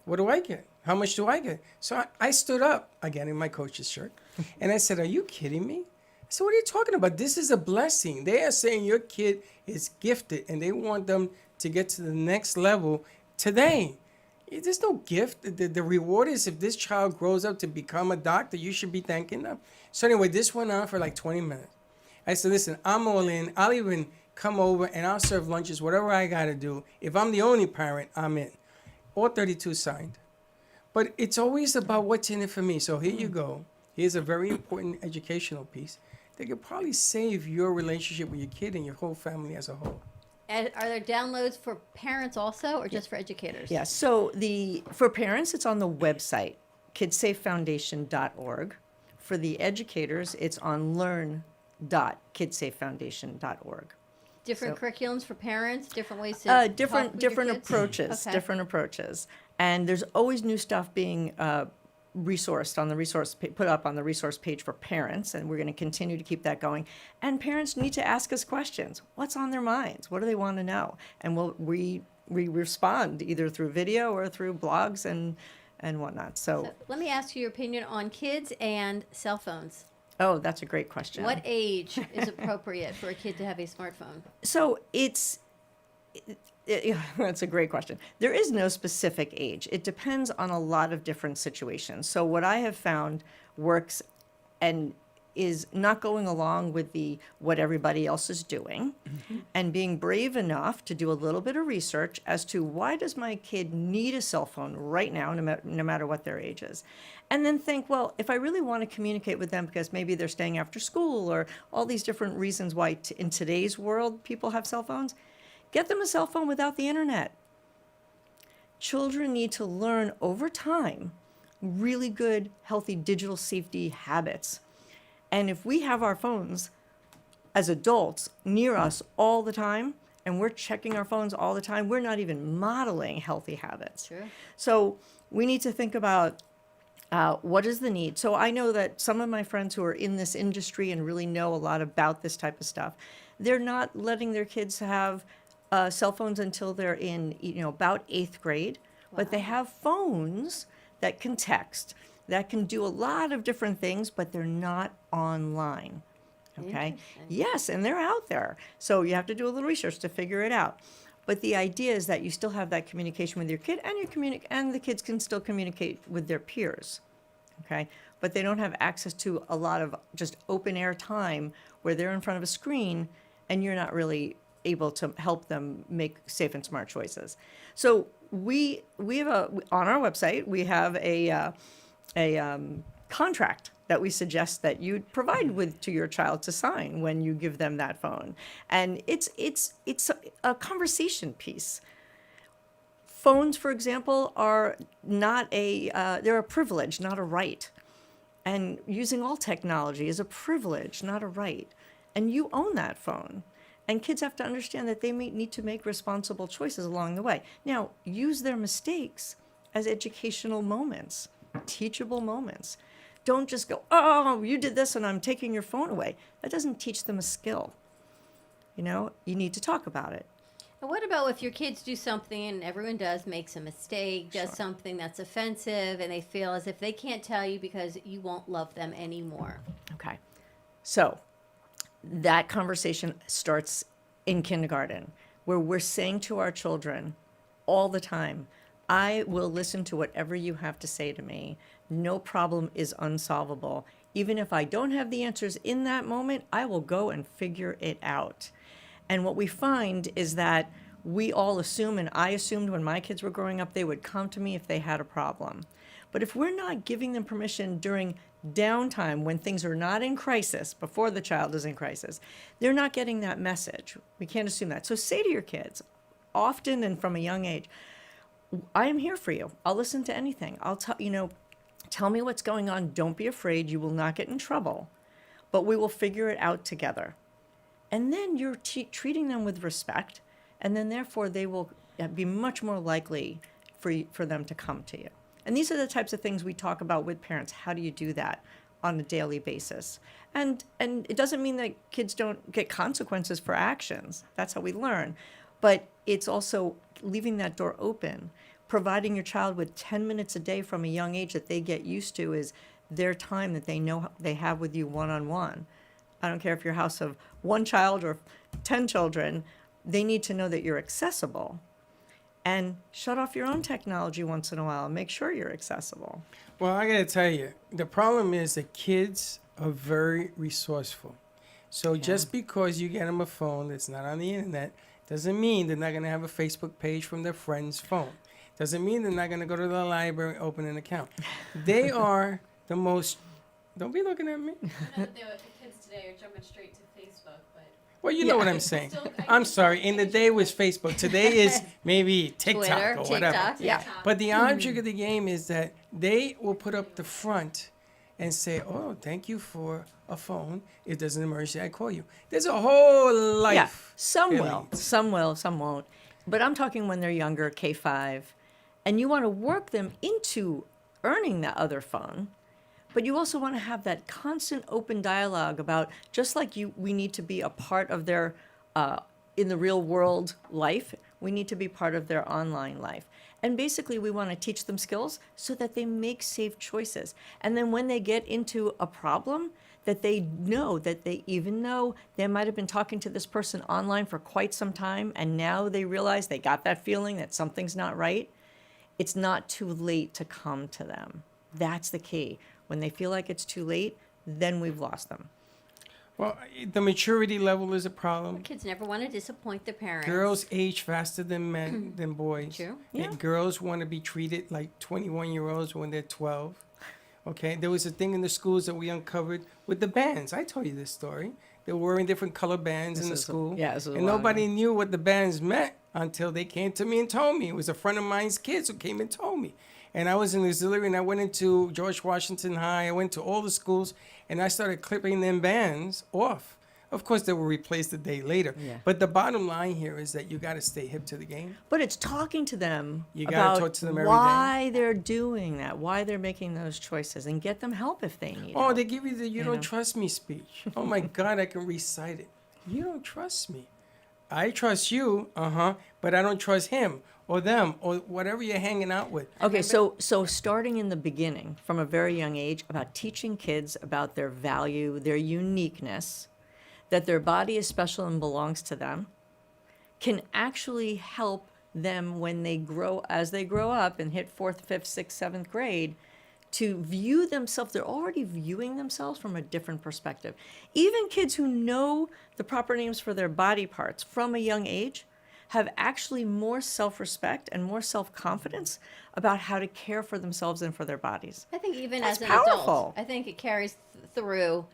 What do I get? How much do I get? So I stood up, again, in my coach's shirt, and I said, are you kidding me? I said, what are you talking about? This is a blessing. They are saying your kid is gifted, and they want them to get to the next level today. There's no gift. The reward is if this child grows up to become a doctor, you should be thanking them. So anyway, this went on for like 20 minutes. I said, listen, I'm all in. I'll even come over and I'll serve lunches, whatever I got to do. If I'm the only parent, I'm in. All 32 signed. But it's always about what's in it for me. So here you go. Here's a very important educational piece that could probably save your relationship with your kid and your whole family as a whole. And are there downloads for parents also, or just for educators? Yeah, so for parents, it's on the website, kidsafefoundation.org. For the educators, it's on learn.kidsafefoundation.org. Different curriculums for parents, different ways to talk with your different kids? approaches, Okay. different approaches. And there's always new stuff being resourced on the put up on the resource page for parents, and we're going to continue to keep that going. And parents need to ask us questions. What's on their minds? What do they want to know? And we respond either through video or through blogs and whatnot. So Let me ask you your opinion on kids and cell phones. oh, that's a great question. What age is appropriate for a kid to have a smartphone? So that's a great question. There is no specific age. It depends on a lot of different situations. So what I have found works and is not going along with what everybody else is doing, and being brave enough to do a little bit of research as to why does my kid need a cell phone right now, no matter what their age is. And then think, well, if I really want to communicate with them because maybe they're staying after school or all these different reasons why in today's world people have cell phones, get them a cell phone without the internet. Children need to learn over time really good, healthy digital safety habits. And if we have our phones as adults near us all the time, and we're checking our phones all the time, we're not even modeling healthy habits. Sure. So we need to think about what is the need. So I know that some of my friends who are in this industry and really know a lot about this type of stuff, they're not letting their kids have cell phones until they're in about 8th grade, but they have phones that can text, that can do a lot of different things, but they're not online. Okay? Yes, and they're out there. So you have to do a little research to figure it out. But the idea is that you still have that communication with your kid, and the kids can still communicate with their peers. Okay? But they don't have access to a lot of just open air time where they're in front of a screen and you're not really able to help them make safe and smart choices. So we have on our website, we have a contract that we suggest that you provide to your child to sign when you give them that phone. And it's a conversation piece. Phones, for example, are not they're a privilege, not a right. And using all technology is a privilege, not a right. And you own that phone. And kids have to understand that they may need to make responsible choices along the way. Now, use their mistakes as educational moments, teachable moments. Don't just go, oh, you did this and I'm taking your phone away. That doesn't teach them a skill. You need to talk about it. And what about if your kids do something, and everyone makes a mistake, does something that's offensive, and they feel as if they can't tell you because you won't love them anymore? Okay. So that conversation starts in kindergarten, where we're saying to our children all the time, I will listen to whatever you have to say to me. No problem is unsolvable. Even if I don't have the answers in that moment, I will go and figure it out. And what we find is that we all assume, and I assumed when my kids were growing up, they would come to me if they had a problem. But if we're not giving them permission during downtime when things are not in crisis, before the child is in crisis, they're not getting that message. We can't assume that. So say to your kids, often and from a young age, I am here for you. I'll listen to anything. I'll tell me what's going on. Don't be afraid. You will not get in trouble, but we will figure it out together. And then you're treating them with respect, and then therefore they will be much more likely for them to come to you. And these are the types of things we talk about with parents. How do you do that on a daily basis? And it doesn't mean that kids don't get consequences for actions. That's how we learn. But it's also leaving that door open, providing your child with 10 minutes a day from a young age that they get used to is their time that they know they have with you one-on-one. I don't care if you're a house of one child or 10 children, they need to know that you're accessible. And shut off your own technology once in a while and make sure you're accessible. Well, I got to tell you, the problem is that kids are very resourceful. So just because you get them a phone that's not on the internet doesn't mean they're not going to have a Facebook page from their friend's phone. Doesn't mean they're not going to go to the library and open an account. They are the most... Don't be looking at me. The kids today are jumping straight to Facebook, but... Well, you know what I'm saying. I'm sorry. In the day was Facebook. Today is maybe TikTok Twitter, or whatever. TikTok, yeah. But the object of the game is that they will put up the front and say, oh, thank you for a phone. If there's an emergency, I call you. There's a whole life. Yeah, some it will, leads. some won't. But I'm talking when they're younger, K-5, and you want to work them into earning that other phone. But you also want to have that constant open dialogue about, just like we need to be a part of their, in the real world life, we need to be part of their online life. And basically we want to teach them skills so that they make safe choices. And then when they get into a problem, that they know that even though they might have been talking to this person online for quite some time, and now they realize they got that feeling that something's not right, it's not too late to come to them. That's the key. When they feel like it's too late, then we've lost them. Well, the maturity level is a problem. Kids never want to disappoint their parents. Girls age faster than men, than boys. True. And girls want to be treated like 21-year-olds when they're 12. Okay, there was a thing in the schools that we uncovered with the bands. I told you this story. They were wearing different color bands in the school. And nobody knew what the bands meant until they came to me and told me. It was a friend of mine's kids who came and told me. And I was in auxiliary, and I went into George Washington High. I went to all the schools, and I started clipping them bands off. Of course, they were replaced a day later. Yeah. But the bottom line here is that you got to stay hip to the game. But it's talking to them You gotta about talk to them every why they're doing that, why they're making those choices, and get them help if they need Oh, help. they give you the you don't trust me speech. Oh, my God, I can recite it. You don't trust me. I trust you, but I don't trust him or them or whatever you're hanging out with. Okay, so starting in the beginning, from a very young age, about teaching kids about their value, their uniqueness, that their body is special and belongs to them, can actually help them when they grow, as they grow up and hit 4th, 5th, 6th, 7th grade, to view themselves. They're already viewing themselves from a different perspective. Even kids who know the proper names for their body parts from a young age have actually more self-respect and more self-confidence about how to care for themselves and for their bodies. I think even That's as an powerful. adult, I think it carries through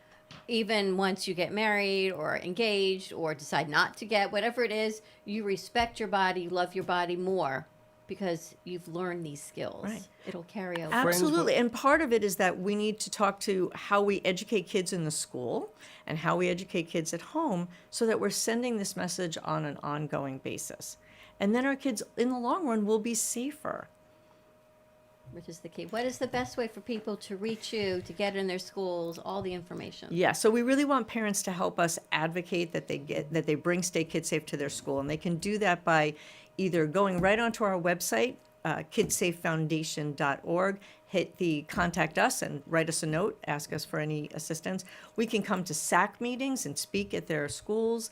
even once you get married or engaged or decide not to get, whatever it is, you respect your body, love your body more because you've learned these skills. Right. It'll carry over. Absolutely. And part of it is that we need to talk to how we educate kids in the school and how we educate kids at home so that we're sending this message on an ongoing basis. And then our kids, in the long run, will be safer. Which is the key. What is the best way for people to reach you, to get in their schools, all the information? Yeah, so we really want parents to help us advocate that they bring Stay Kids Safe to their school. And they can do that by either going right onto our website, kidsafefoundation.org, hit the contact us and write us a note, ask us for any assistance. We can come to SAC meetings and speak at their schools.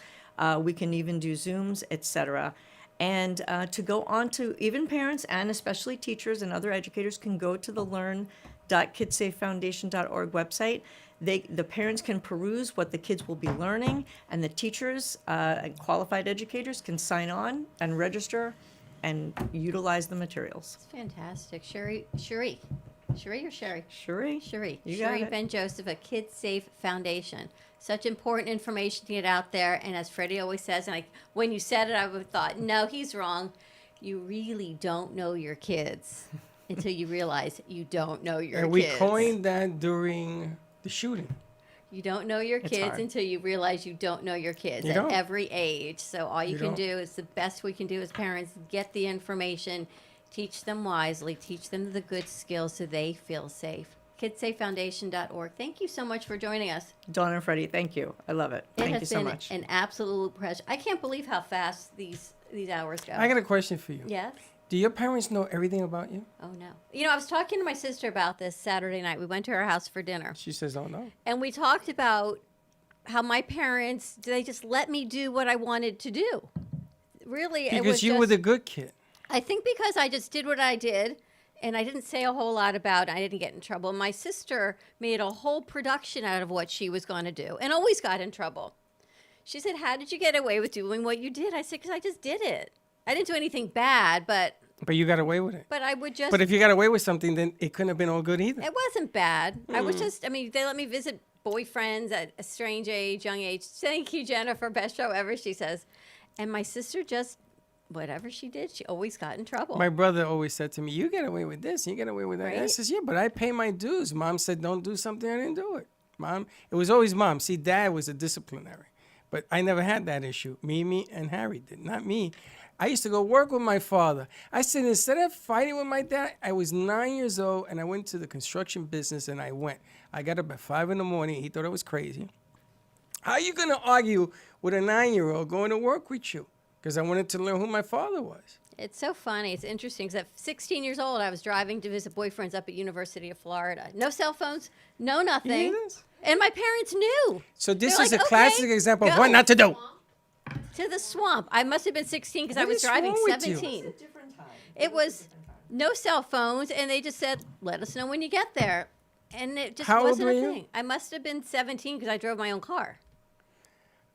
We can even do Zooms, etc. And to go on to, even parents and especially teachers and other educators can go to the learn.kidsafefoundation.org website. The parents can peruse what the kids will be learning, and the teachers and qualified educators can sign on and register and utilize the materials. It's fantastic. Sherry or Sherry? Sherry? Sherry. You got Sherry it. Ben Joseph at Kids Safe Foundation. Such important information to get out there. And as Freddie always says, and when you said it, I would have thought, no, he's wrong. You really don't know your kids until you realize you don't know your And kids. we coined that during the shooting. You don't know your kids hard. until you realize you don't know your kids You at don't. every age. So all you can don't. do is the best we can do as parents, get the information, teach them wisely, teach them the good skills so they feel safe. KidsSafeFoundation.org. Thank you so much for joining us. Dawn and Freddie, thank you. I love it. It Thank has you so been much. an absolute pleasure. I can't believe how fast these hours go. I got a question for you. Yes? Do your parents know everything about you? Oh, no. You know, I was talking to my sister about this Saturday night. We went to her house for dinner. She says, oh, no. And we talked about how my parents, they just let me do what I wanted to do. Really, it was Because you were just- the good kid. I think because I just did what I did, and I didn't say a whole lot about it. I didn't get in trouble. My sister made a whole production out of what she was going to do and always got in trouble. She said, how did you get away with doing what you did? I said, because I just did it. I didn't do anything bad, but you got away with it. I would just... But if you got away with something, then it couldn't have been all good either. It wasn't bad. I was just, I mean, they let me visit boyfriends at a strange age, young age. Thank you, Jennifer. Best show ever, she says. And my sister just, whatever she did, she always got in trouble. My brother always said to me, you get away with this, you get away with that. And I Right? says, yeah, but I pay my dues. Mom said, don't do something, I didn't do it. Mom, it was always mom. See, dad was a disciplinary. But I never had that issue. Mimi and Harry did, not me. I used to go work with my father. I said, instead of fighting with my dad, I was 9 years old, and I went to the construction business, and I went. I got up at 5 in the morning. He thought I was crazy. How are you going to argue with a 9-year-old going to work with you? Because I wanted to learn who my father was. It's so funny. It's interesting because at 16 years old, I was driving to visit boyfriends up at University of Florida. No cell phones, no nothing. Yes. And my parents knew. So this They're is like, a classic "Okay, example of go." what not to do. To the swamp. I must have been 16 because I What was is driving wrong with you? 17. It was no cell phones, and they just said, let us know when you get there. And it just How old wasn't were a you? thing. I must have been 17 because I drove my own car.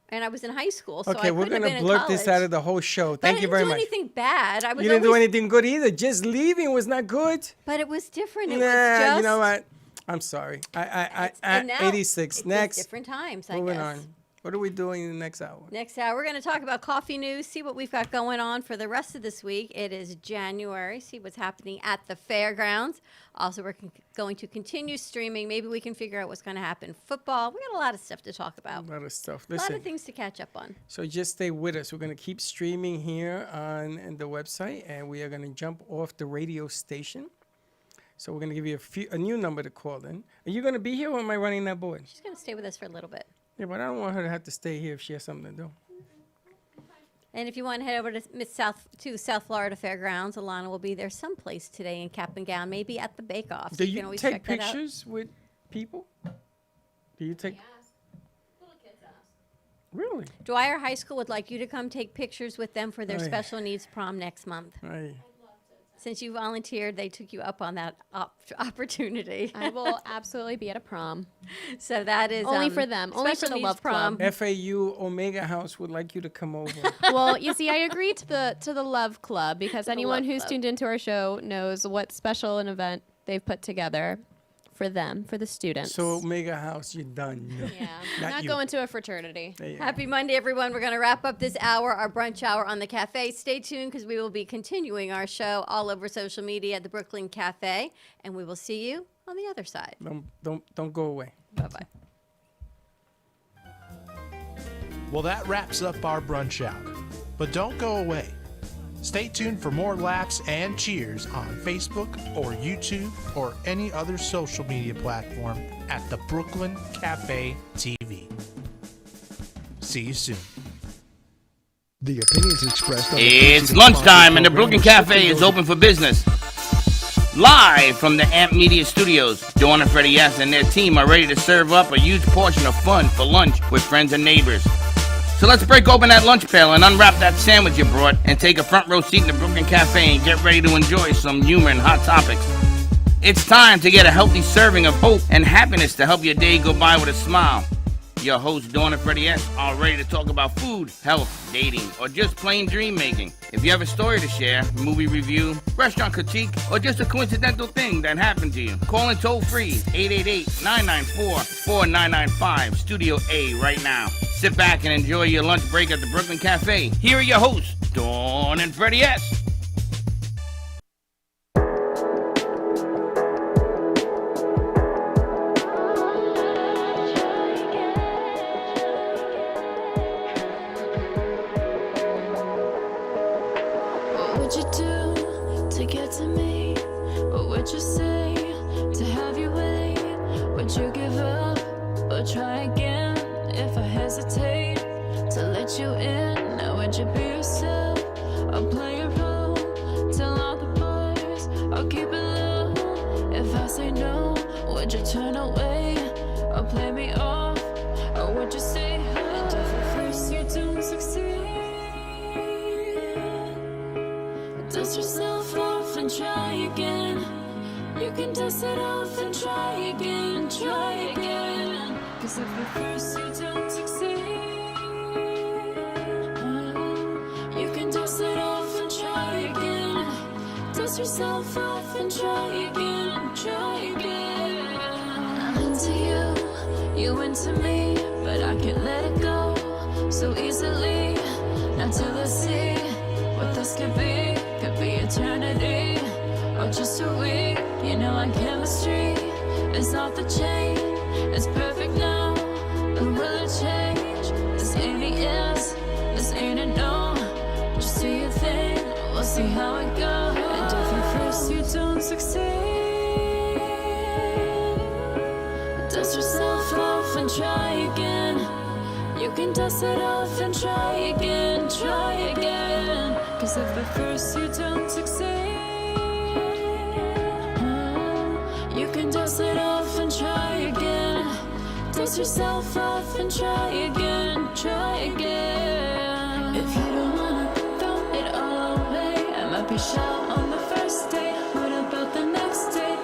And I was in high school, so I Okay, we're couldn't have going been to in blurt college. this out of the whole show. But I Thank you very didn't do much. anything bad. I was You didn't do always- anything good either. Just leaving was not good. But it was different. It Nah, was just... you know what? I'm sorry. And now 86. it's Next. different times, I Moving guess. on. What are we doing in the next hour? Next hour, we're going to talk about coffee news, see what we've got going on for the rest of this week. It is January, see what's happening at the fairgrounds. Also, we're going to continue streaming. Maybe we can figure out what's going to happen. Football, we got a lot of stuff to talk about. A lot of stuff. A lot Listen, of things to catch up on. so just stay with us. We're going to keep streaming here on the website, and we are going to jump off the radio station. So we're going to give you a new number to call in. Are you going to be here, or am I running that board? She's going to stay with us for a little bit. Yeah, but I don't want her to have to stay here if she has something to do. And if you want to head over to South Florida Fairgrounds, Alana will be there someplace today in cap and gown, maybe at the Bake Off. So Do you can you always take check that out. pictures with people? Do you take? Really? Dwyer High School would like you to come take pictures with them for their Aye. special needs prom next month. Right. Since you volunteered, they took you up on that opportunity. I will absolutely be at a prom. So that is Only for them. Only for special the needs Love Club. FAU Omega House would like you to come over. Well, you see, I agreed to the Love Club because the anyone Love who's Club. tuned into our show knows what special an event they've put together for them, for the students. So Omega House, you're done. yeah, not you. going to a fraternity. There you go. Happy Monday, everyone. We're going to wrap up this hour, our brunch hour on the cafe. Stay tuned because we will be continuing our show all over social media at the Brooklyn Cafe, and we will see you on the other side. Don't go away. Bye-bye. Well, that wraps up our brunch hour. But don't go away. Stay tuned for more laughs and cheers on Facebook or YouTube or any other social media platform at the Brooklyn Cafe TV. See you soon. The opinions expressed on the It's preceding lunchtime and the program Brooklyn are Cafe strictly is those- open for business. Live from the Amp Media Studios, Dawn and Freddie S. and their team are ready to serve up a huge portion of fun for lunch with friends and neighbors. So let's break open that lunch pail and unwrap that sandwich you brought and take a front row seat in the Brooklyn Cafe and get ready to enjoy some humor and hot topics. It's time to get a healthy serving of hope and happiness to help your day go by with a smile. Your hosts, Dawn and Freddie S., are ready to talk about food, health, dating, or just plain dream making. If you have a story to share, movie review, restaurant critique, or just a coincidental thing that happened to you, call in toll free 888-994-4995, Studio A right now. Sit back and enjoy your lunch break at the Brooklyn Cafe. Here are your hosts, Dawn and Freddie S. Dust yourself off and try again. You can dust it off and try again, try again. Cause if at first you don't succeed, you can dust it off and try again. Dust yourself off and try again, try again. I'm into you, you into me, but I can't let it go so easily. Not till I see what this could be eternity or just a week. You know our chemistry is off the chain. It's perfect now, but will it change? This ain't a yes, this ain't a no. Just do your thing, we'll see how it goes. And if at first you don't succeed, dust yourself off and try again. You can dust it off and try again, try again. Cause if at first you don't succeed, you can dust it off and try again. Dust yourself off and try again, try again. If you don't wanna throw it all away, I might be shy on the first day. What about the next day?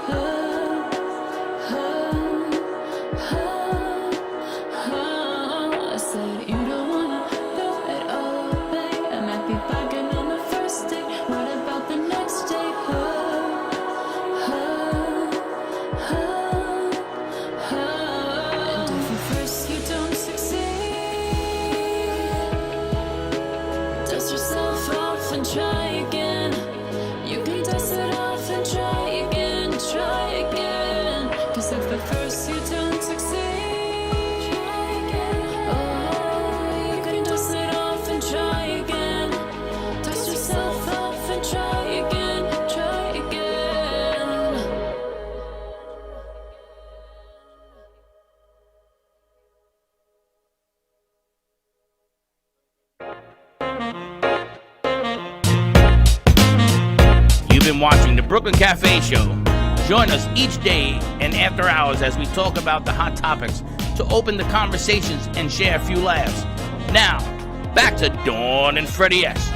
I said you don't wanna throw it all away. I might be bugging on the first day. What about the next day? And if at first you don't succeed, dust yourself off and try again. You can dust it off and try again, try again. Cause if at first you don't succeed, oh, you can dust it off and try again. Dust yourself off and try again, try again. You've been watching the Brooklyn Cafe Show. Join us each day and after hours as we talk about the hot topics to open the conversations and share a few laughs. Now, back to Dawn and Freddie S.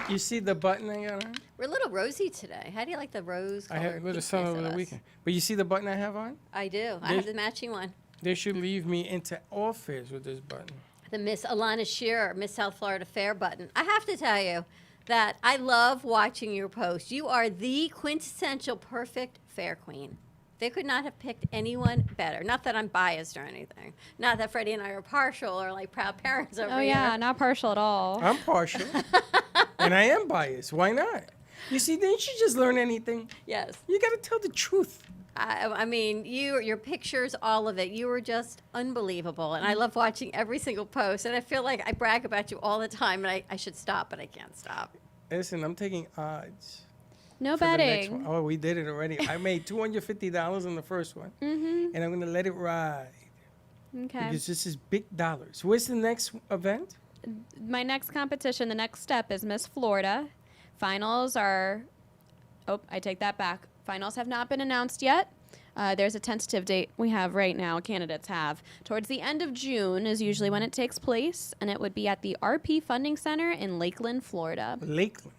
You see the button I got on? We're a little rosy today. How do you like the rose I color had a little peach sun face over of the us? weekend. But you see the button I have on? I do. I have the matching one. They should leave me into office with this button. The Miss Alana Shearer, Miss South Florida Fair button. I have to tell you that I love watching your posts. You are the quintessential perfect fair queen. They could not have picked anyone better. Not that I'm biased or anything. Not that Freddie and I are partial or like proud parents over Oh here. yeah, not partial at all. I'm partial. And I am biased. Why not? You see, didn't you just learn anything? Yes. You got to tell the truth. I mean, your pictures, all of it, you were just unbelievable. And I love watching every single post. And I feel like I brag about you all the time. And I should stop, but I can't stop. Listen, I'm taking odds. No for the next betting. one. Oh, we did it already. I made $250 on the first one. And I'm going to let it ride. Okay. Because this is big dollars. Where's the next event? My next competition, the next step is Miss Florida. Finals are, I take that back. Finals have not been announced yet. There's a tentative date we have right now, candidates have. Towards the end of June is usually when it takes place, and it would be at the RP Funding Center in Lakeland, Florida. Lakeland.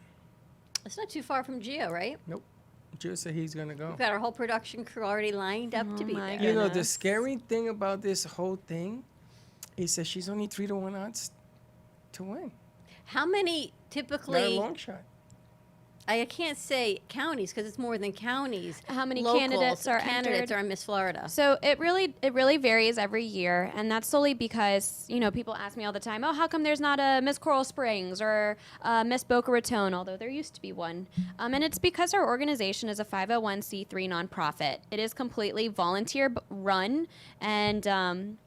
It's not too far from Gio, right? Nope. Joe said he's going to go. We've got our whole production crew already lined up to be my there. You know, the Goodness. scary thing about this whole thing is that she's only 3-1 odds to win. How many Not a typically, long shot. I can't say counties because it's more than counties. How many Locals, candidates are candidates entered? are in Miss Florida? So it really varies every year, and that's solely because, you know, people ask me all the time, oh, how come there's not a Miss Coral Springs or a Miss Boca Raton, although there used to be one. And it's because our organization is a 501c3 nonprofit. It is completely volunteer run, and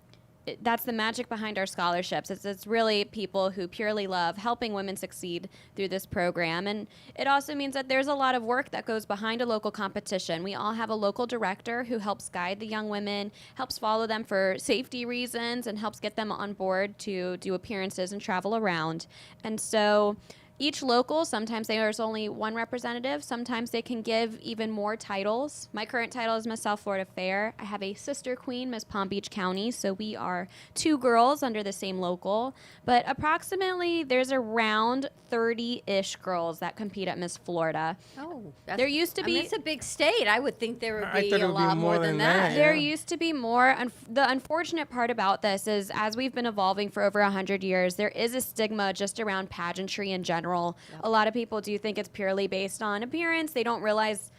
that's the magic behind our scholarships. It's really people who purely love helping women succeed through this program. And it also means that there's a lot of work that goes behind a local competition. We all have a local director who helps guide the young women, helps follow them for safety reasons, and helps get them on board to do appearances and travel around. And so each local, sometimes there's only one representative. Sometimes they can give even more titles. My current title is Miss South Florida Fair. I have a sister queen, Miss Palm Beach County, so we are 2 girls under the same local. But approximately, there's around 30-ish girls that compete at Miss Florida. Oh, There used to be... it's a big state. I would think there I would be thought it a would be lot more more than than that. that. There Yeah. used to be more. The unfortunate part about this is, as we've been evolving for over 100 years, there is a stigma just around pageantry in general. A lot of people do think it's purely based on appearance. They don't realize,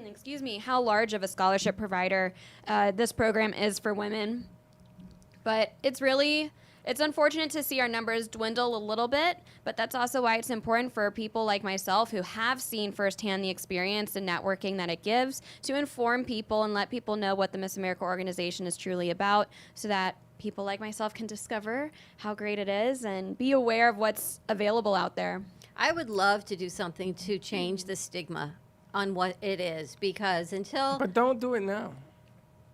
excuse me, how large of a scholarship provider this program is for women. But it's unfortunate to see our numbers dwindle a little bit, but that's also why it's important for people like myself who have seen firsthand the experience and networking that it gives to inform people and let people know what the Miss America organization is truly about, so that people like myself can discover how great it is and be aware of what's available out there. I would love to do something to change the stigma on what it is, because until But don't do it now.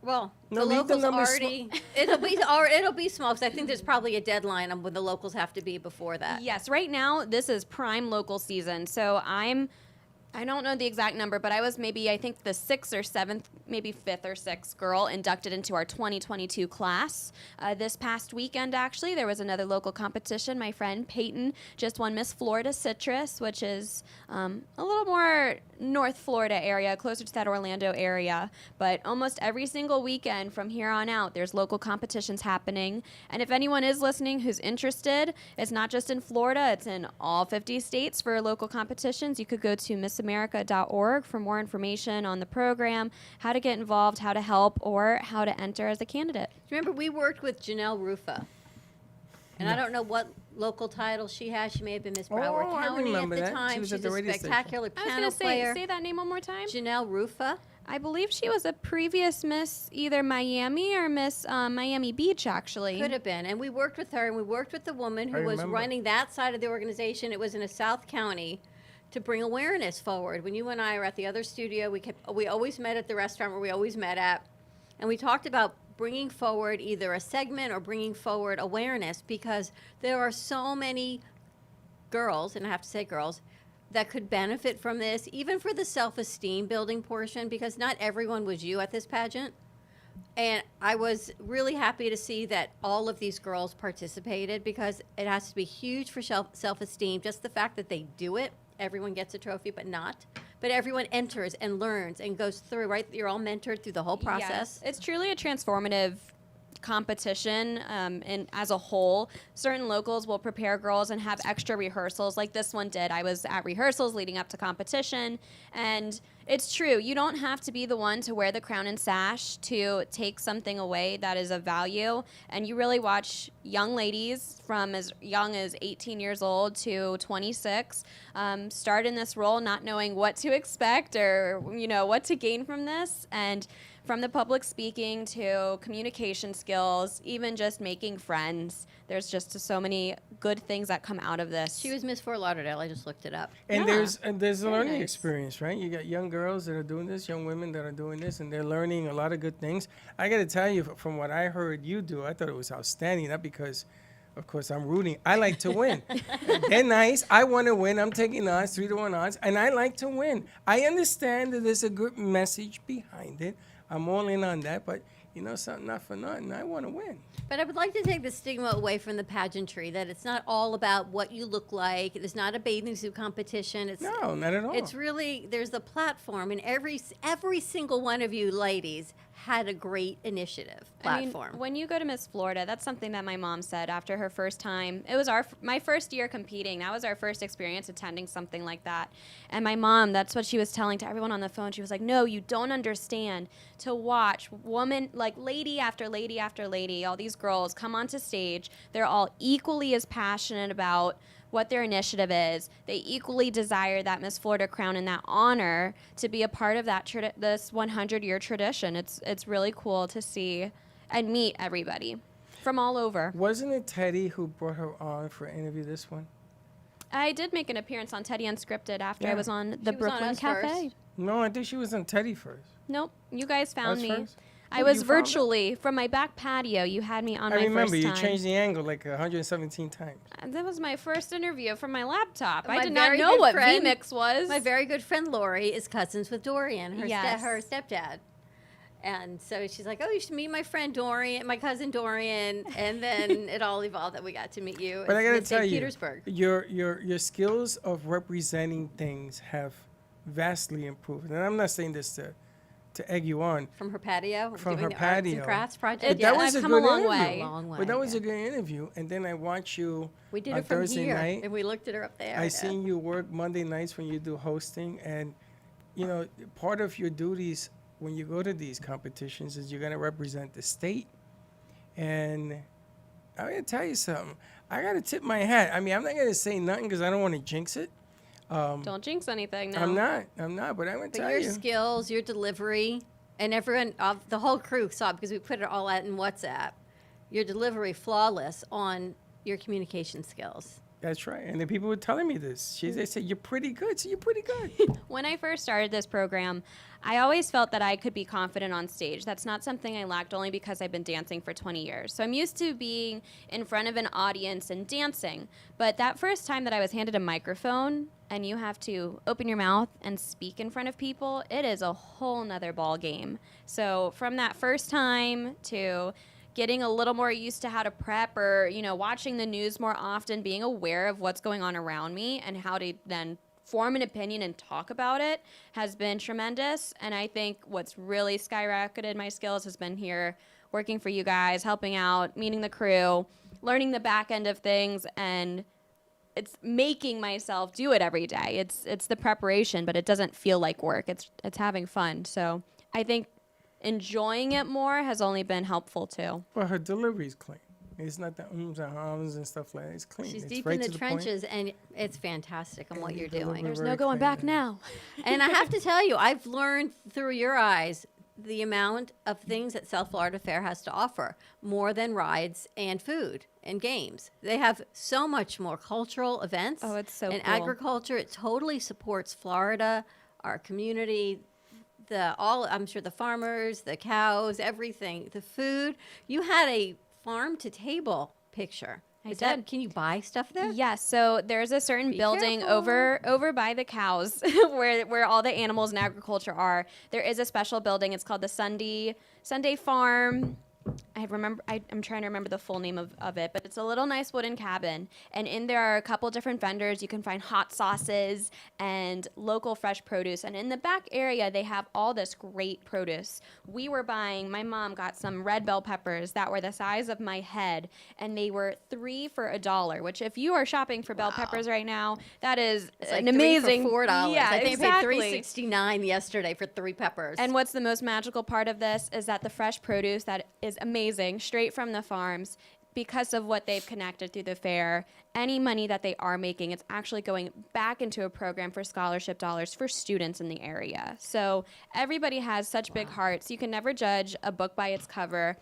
well, No, the leave the locals numbers already it'll be small because I think there's probably a deadline on when the locals have to be before that. Yes, right now this is prime local season, so I don't know the exact number, but I was I think the 6th or 7th, maybe 5th or 6th girl inducted into our 2022 class. This past weekend, actually, there was another local competition. My friend Peyton just won Miss Florida Citrus, which is a little more North Florida area, closer to that Orlando area. But almost every single weekend from here on out, there's local competitions happening. And if anyone is listening who's interested, it's not just in Florida, it's in all 50 states for local competitions. You could go to missamerica.org for more information on the program, how to get involved, how to help, or how to enter as a candidate. Remember, we worked with Janelle Rufa, and I don't know what local title she has. She may have been Miss Broward Oh, I County at remember the that. She time. was She's at the a radio station. spectacular I was piano going to player. say that name one more time. Janelle Rufa. I believe she was a previous Miss either Miami or Miss Miami Beach, actually. Could have been. And we worked with her, and we worked with the woman who I was remember. running that side of the organization. It was in a South County, to bring awareness forward. When you and I were at the other studio, we always met at the restaurant where we always met at, and we talked about bringing forward either a segment or bringing forward awareness, because there are so many girls, and I have to say girls, that could benefit from this, even for the self-esteem building portion, because not everyone was you at this pageant. And I was really happy to see that all of these girls participated, because it has to be huge for self-esteem. Just the fact that they do it, everyone gets a trophy, but not. But everyone enters and learns and goes through, right? You're all mentored through the whole process. Yes. It's truly a transformative competition, and as a whole, certain locals will prepare girls and have extra rehearsals like this one did. I was at rehearsals leading up to competition, and it's true, you don't have to be the one to wear the crown and sash to take something away that is of value. And you really watch young ladies from as young as 18 years old to 26 start in this role not knowing what to expect or what to gain from this. And From the public speaking to communication skills, even just making friends. There's just so many good things that come out of this. She was Miss Fort Lauderdale. I just looked it up. And Yeah. there's a Very learning nice. experience, right? You got young girls that are doing this, young women that are doing this, and they're learning a lot of good things. I got to tell you, from what I heard you do, I thought it was outstanding. Not because, of course, I'm rooting. I like to win. They're nice. I want to win. I'm taking odds, 3-1 odds, and I like to win. I understand that there's a good message behind it. I'm all in on that, but you know something, not for nothing. I want to win. But I would like to take the stigma away from the pageantry, that it's not all about what you look like. There's not a bathing suit competition. It's, No, not at all. It's really, there's a platform, and every single one of you ladies had a great initiative platform. I mean, when you go to Miss Florida, that's something that my mom said after her first time. It was my first year competing. That was our first experience attending something like that. And my mom, that's what she was telling to everyone on the phone. She was like, no, you don't understand. To watch woman, like lady after lady after lady, all these girls come onto stage. They're all equally as passionate about what their initiative is. They equally desire that Miss Florida crown and that honor to be a part of that this 100-year tradition. It's really cool to see and meet everybody from all over. Wasn't it Teddy who brought her on for an interview this one? I did make an appearance on Teddy Unscripted after I Yeah. was on the She was on Brooklyn us Cafe. first. No, I think she was on Teddy first. Nope, you guys found Us me. first? I Oh, was you found it? virtually from my back patio. You had me on I my remember first you time. changed the angle like 117 times. And that was my first interview from my laptop. I My did not very know good what friend- VMix was. My very good friend Lori is cousins with Dorian, her Yes. her stepdad. And so she's like, oh, you should meet my friend Dorian, my cousin Dorian. And then it all evolved that we got to meet you But I in gotta St. tell you, Petersburg. your skills of representing things have vastly improved. And I'm not saying this to egg you on. From her patio, From doing her the arts patio. and crafts project. But that was a I've come good a long interview. way. Long way, But that was yeah. a good interview. And then I watch you We did on it from Thursday here, night. and we looked at her up there. I yeah. seen you work Monday nights when you do hosting, and you know part of your duties when you go to these competitions is you're gonna represent the state. And I'm gonna tell you something. I gotta tip my hat. I mean, I'm not gonna say nothing because I don't want to jinx it. Don't jinx anything now. I'm not. But I'm gonna But tell your you. skills, your delivery, and everyone, the whole crew saw it because we put it all out in WhatsApp. Your delivery flawless on your communication skills. That's right. And the people were telling me this. They said you're pretty good. So you're pretty good. When I first started this program, I always felt that I could be confident on stage. That's not something I lacked only because I've been dancing for 20 years. So I'm used to being in front of an audience and dancing. But that first time that I was handed a microphone and you have to open your mouth and speak in front of people, it is a whole nother ball game. So from that first time to getting a little more used to how to prep, or, you know, watching the news more often, being aware of what's going on around me and how to then form an opinion and talk about it has been tremendous. And I think what's really skyrocketed my skills has been here working for you guys, helping out, meeting the crew, learning the back end of things, and it's making myself do it every day. It's the preparation, but it doesn't feel like work. It's having fun. So I think enjoying it more has only been helpful too. Well, her delivery's clean. It's not the ums and hums and stuff like that. It's clean. She's it's deep right in the to point. trenches, and it's fantastic on what you you're deliver doing. There's very no going clean. back now. And I have to tell you, I've learned through your eyes the amount of things that South Florida Fair has to offer, more than rides and food and games. They have so much more cultural events. Oh, it's so and cool. agriculture. It totally supports Florida, our community, I'm sure the farmers, the cows, everything, the food. You had a farm to table picture. I did. Can you buy stuff there? Yes, so there's a certain Be building careful. over by the cows where all the animals and agriculture are. There is a special building. It's called the Sunday Farm. I'm trying to remember the full name of it, but it's a little nice wooden cabin. And in there are a couple different vendors. You can find hot sauces and local fresh produce. And in the back area, they have all this great produce. My mom got some red bell peppers that were the size of my head, and they were 3 for $1, which if you are shopping for bell peppers right now, that is It's like an amazing $3 for $4. Yeah, I think exactly. I paid $3.69 yesterday for 3 peppers. And what's the most magical part of this is that the fresh produce that is amazing, straight from the farms, because of what they've connected through the fair, any money that they are making, it's actually going back into a program for scholarship dollars for students in the area. So everybody has such big hearts. You can never judge a book by its cover.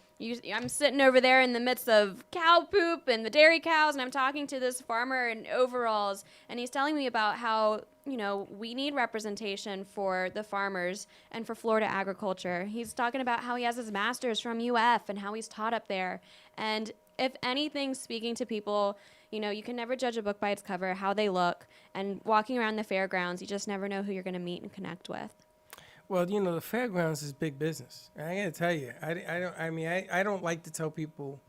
I'm sitting over there in the midst of cow poop and the dairy cows, and I'm talking to this farmer in overalls, and he's telling me about how, we need representation for the farmers and for Florida agriculture. He's talking about how he has his master's from UF and how he's taught up there. And if anything, speaking to people, you can never judge a book by its cover, how they look, and walking around the fairgrounds, you just never know who you're going to meet and connect with. Well, the fairgrounds is big business. And I got to tell you, I don't like to tell people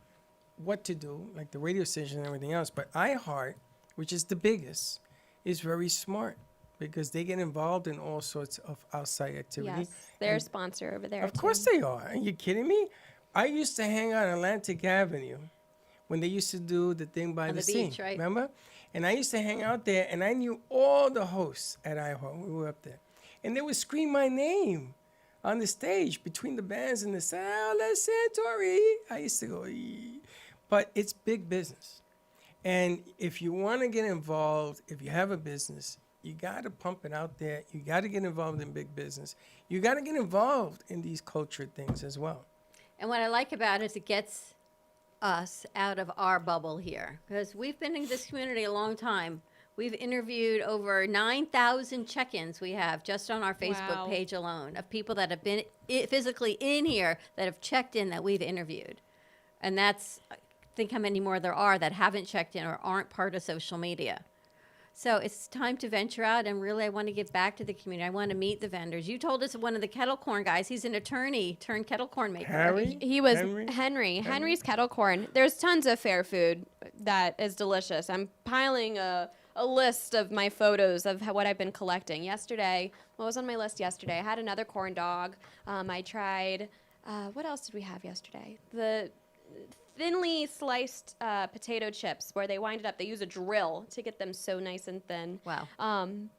what to do, like the radio station and everything else, but iHeart, which is the biggest, is very smart because they get involved in all sorts of outside activities. Yes, they're a sponsor over there. Of course they are. Are you kidding me? I used to hang out on Atlantic Avenue when they used to do the thing by the sea. beach, right? Remember? And I used to hang out there, and I knew all the hosts at iHeart. We were up there. And they would scream my name on the stage between the bands and the sound. Let's Santori. I used to go, ee. But it's big business. And if you want to get involved, if you have a business, you got to pump it out there. You got to get involved in big business. You got to get involved in these culture things as well. And what I like about it is it gets us out of our bubble here, because we've been in this community a long time. We've interviewed over 9,000 check-ins we have just on our Facebook page alone of people that have been physically in here that have checked in that we've interviewed. And that's, think how many more there are that haven't checked in or aren't part of social media. So it's time to venture out, and really I want to give back to the community. I want to meet the vendors. You told us one of the kettle corn guys, he's an attorney turned kettle corn maker. Harry? He was Henry's kettle corn. There's tons of fair food that is delicious. I'm piling a list of my photos of what I've been collecting. Yesterday, what was on my list yesterday? I had another corn dog. I tried, what else did we have yesterday? The thinly sliced potato chips where they wind it up. They use a drill to get them so nice and thin. Wow. And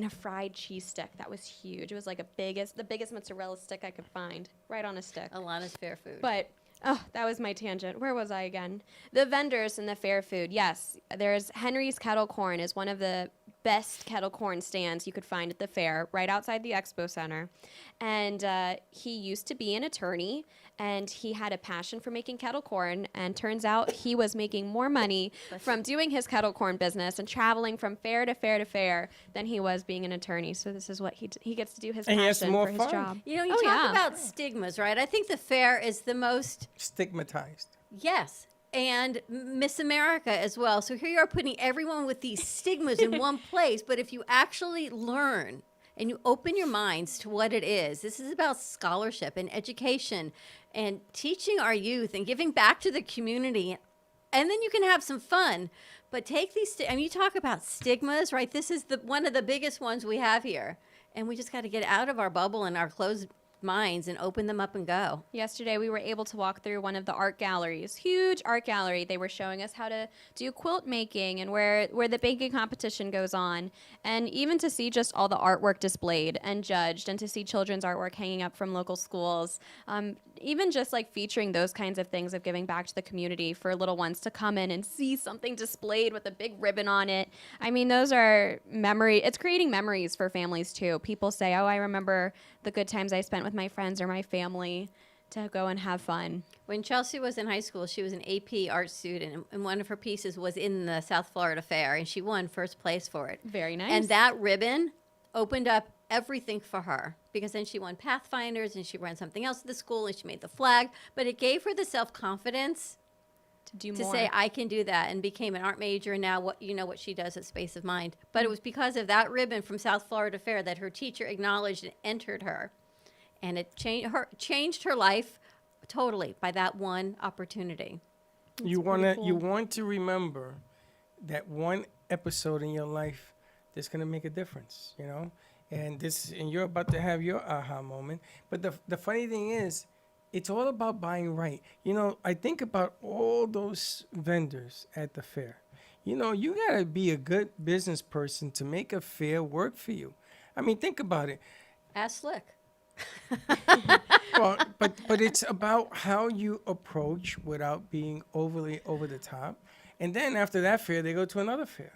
a fried cheese stick. That was huge. It was like the biggest mozzarella stick I could find, right on a stick. Alana's fair food. But, that was my tangent. Where was I again? The vendors and the fair food. Yes, there's Henry's Kettle Corn is one of the best kettle corn stands you could find at the fair, right outside the Expo Center. And he used to be an attorney, and he had a passion for making kettle corn, and turns out he was making more money from doing his kettle corn business and traveling from fair to fair to fair than he was being an attorney. So this is what he gets to do his passion for his job. You talk about stigmas, right? I think the fair is the most stigmatized. Yes. And Miss America as well. So here you are putting everyone with these stigmas in one place. But if you actually learn and you open your minds to what it is, this is about scholarship and education and teaching our youth and giving back to the community. And then you can have some fun. But take these, you talk about stigmas, right? This is one of the biggest ones we have here. And we just got to get out of our bubble and our closed minds and open them up and go. Yesterday we were able to walk through one of the art galleries, huge art gallery. They were showing us how to do quilt making and where the baking competition goes on, and even to see just all the artwork displayed and judged, and to see children's artwork hanging up from local schools, even just like featuring those kinds of things of giving back to the community for little ones to come in and see something displayed with a big ribbon on it. I mean, those are it's creating memories for families too. People say, oh, I remember the good times I spent with my friends or my family to go and have fun. When Chelsea was in high school, she was an AP art student, and one of her pieces was in the South Florida Fair, and she won first place for it. Very nice. And that ribbon opened up everything for her, because then she won Pathfinders, and she ran something else at the school, and she made the flag, but it gave her the self-confidence to do to more. say, I can do that, and became an art major, and now what she does at Space of Mind. But it was because of that ribbon from South Florida Fair that her teacher acknowledged and entered her. And it changed her life totally by that one opportunity. You want to remember that one episode in your life that's going to make a difference, And you're about to have your aha moment. But the funny thing is, it's all about buying right. I think about all those vendors at the fair. You got to be a good business person to make a fair work for you. I mean, think about it. Ask Slick. Well, but it's about how you approach without being overly over the top. And then after that fair, they go to another fair.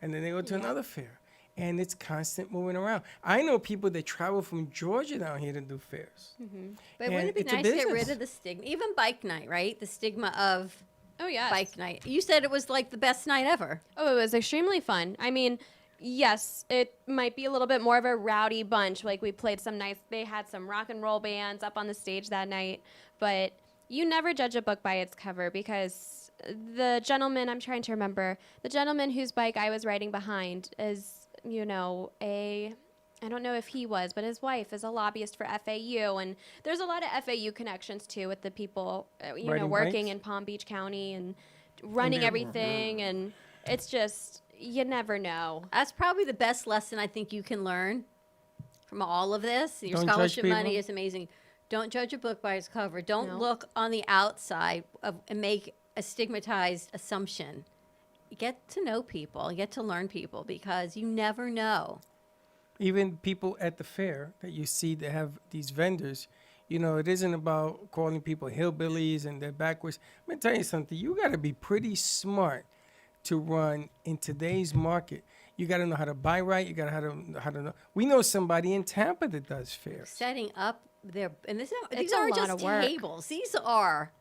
And then they go to another fair. And it's constant moving around. I know people that travel from Georgia down here to do fairs. But And wouldn't it be it's a nice to get rid business. of the stigma? Even bike night, right? The stigma of Oh, yes. bike night. You said it was like the best night ever. Oh, it was extremely fun. I mean, yes, it might be a little bit more of a rowdy bunch. Like we played they had some rock and roll bands up on the stage that night. But you never judge a book by its cover because the gentleman, I'm trying to remember, the gentleman whose bike I was riding behind is, I don't know if he was, but his wife is a lobbyist for FAU. And there's a lot of FAU connections too with the people, Riding working bikes? in Palm Beach County and running they're- everything. And it's just, you never know. That's probably the best lesson I think you can learn from all of this. Your Don't judge scholarship money people. is amazing. Don't judge a book by its cover. Don't No. look on the outside and make a stigmatized assumption. Get to know people, get to learn people, because you never know. Even people at the fair that you see that have these vendors, it isn't about calling people hillbillies and they're backwards. Let me tell you something. You got to be pretty smart to run in today's market. You got to know how to buy right. You got to how to know. We know somebody in Tampa that does fairs. Setting up their, and these It's a aren't lot just of work. tables. These are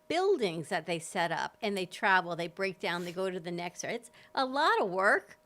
buildings that they set up, and they travel, they break down, they go to the next. It's a lot of work.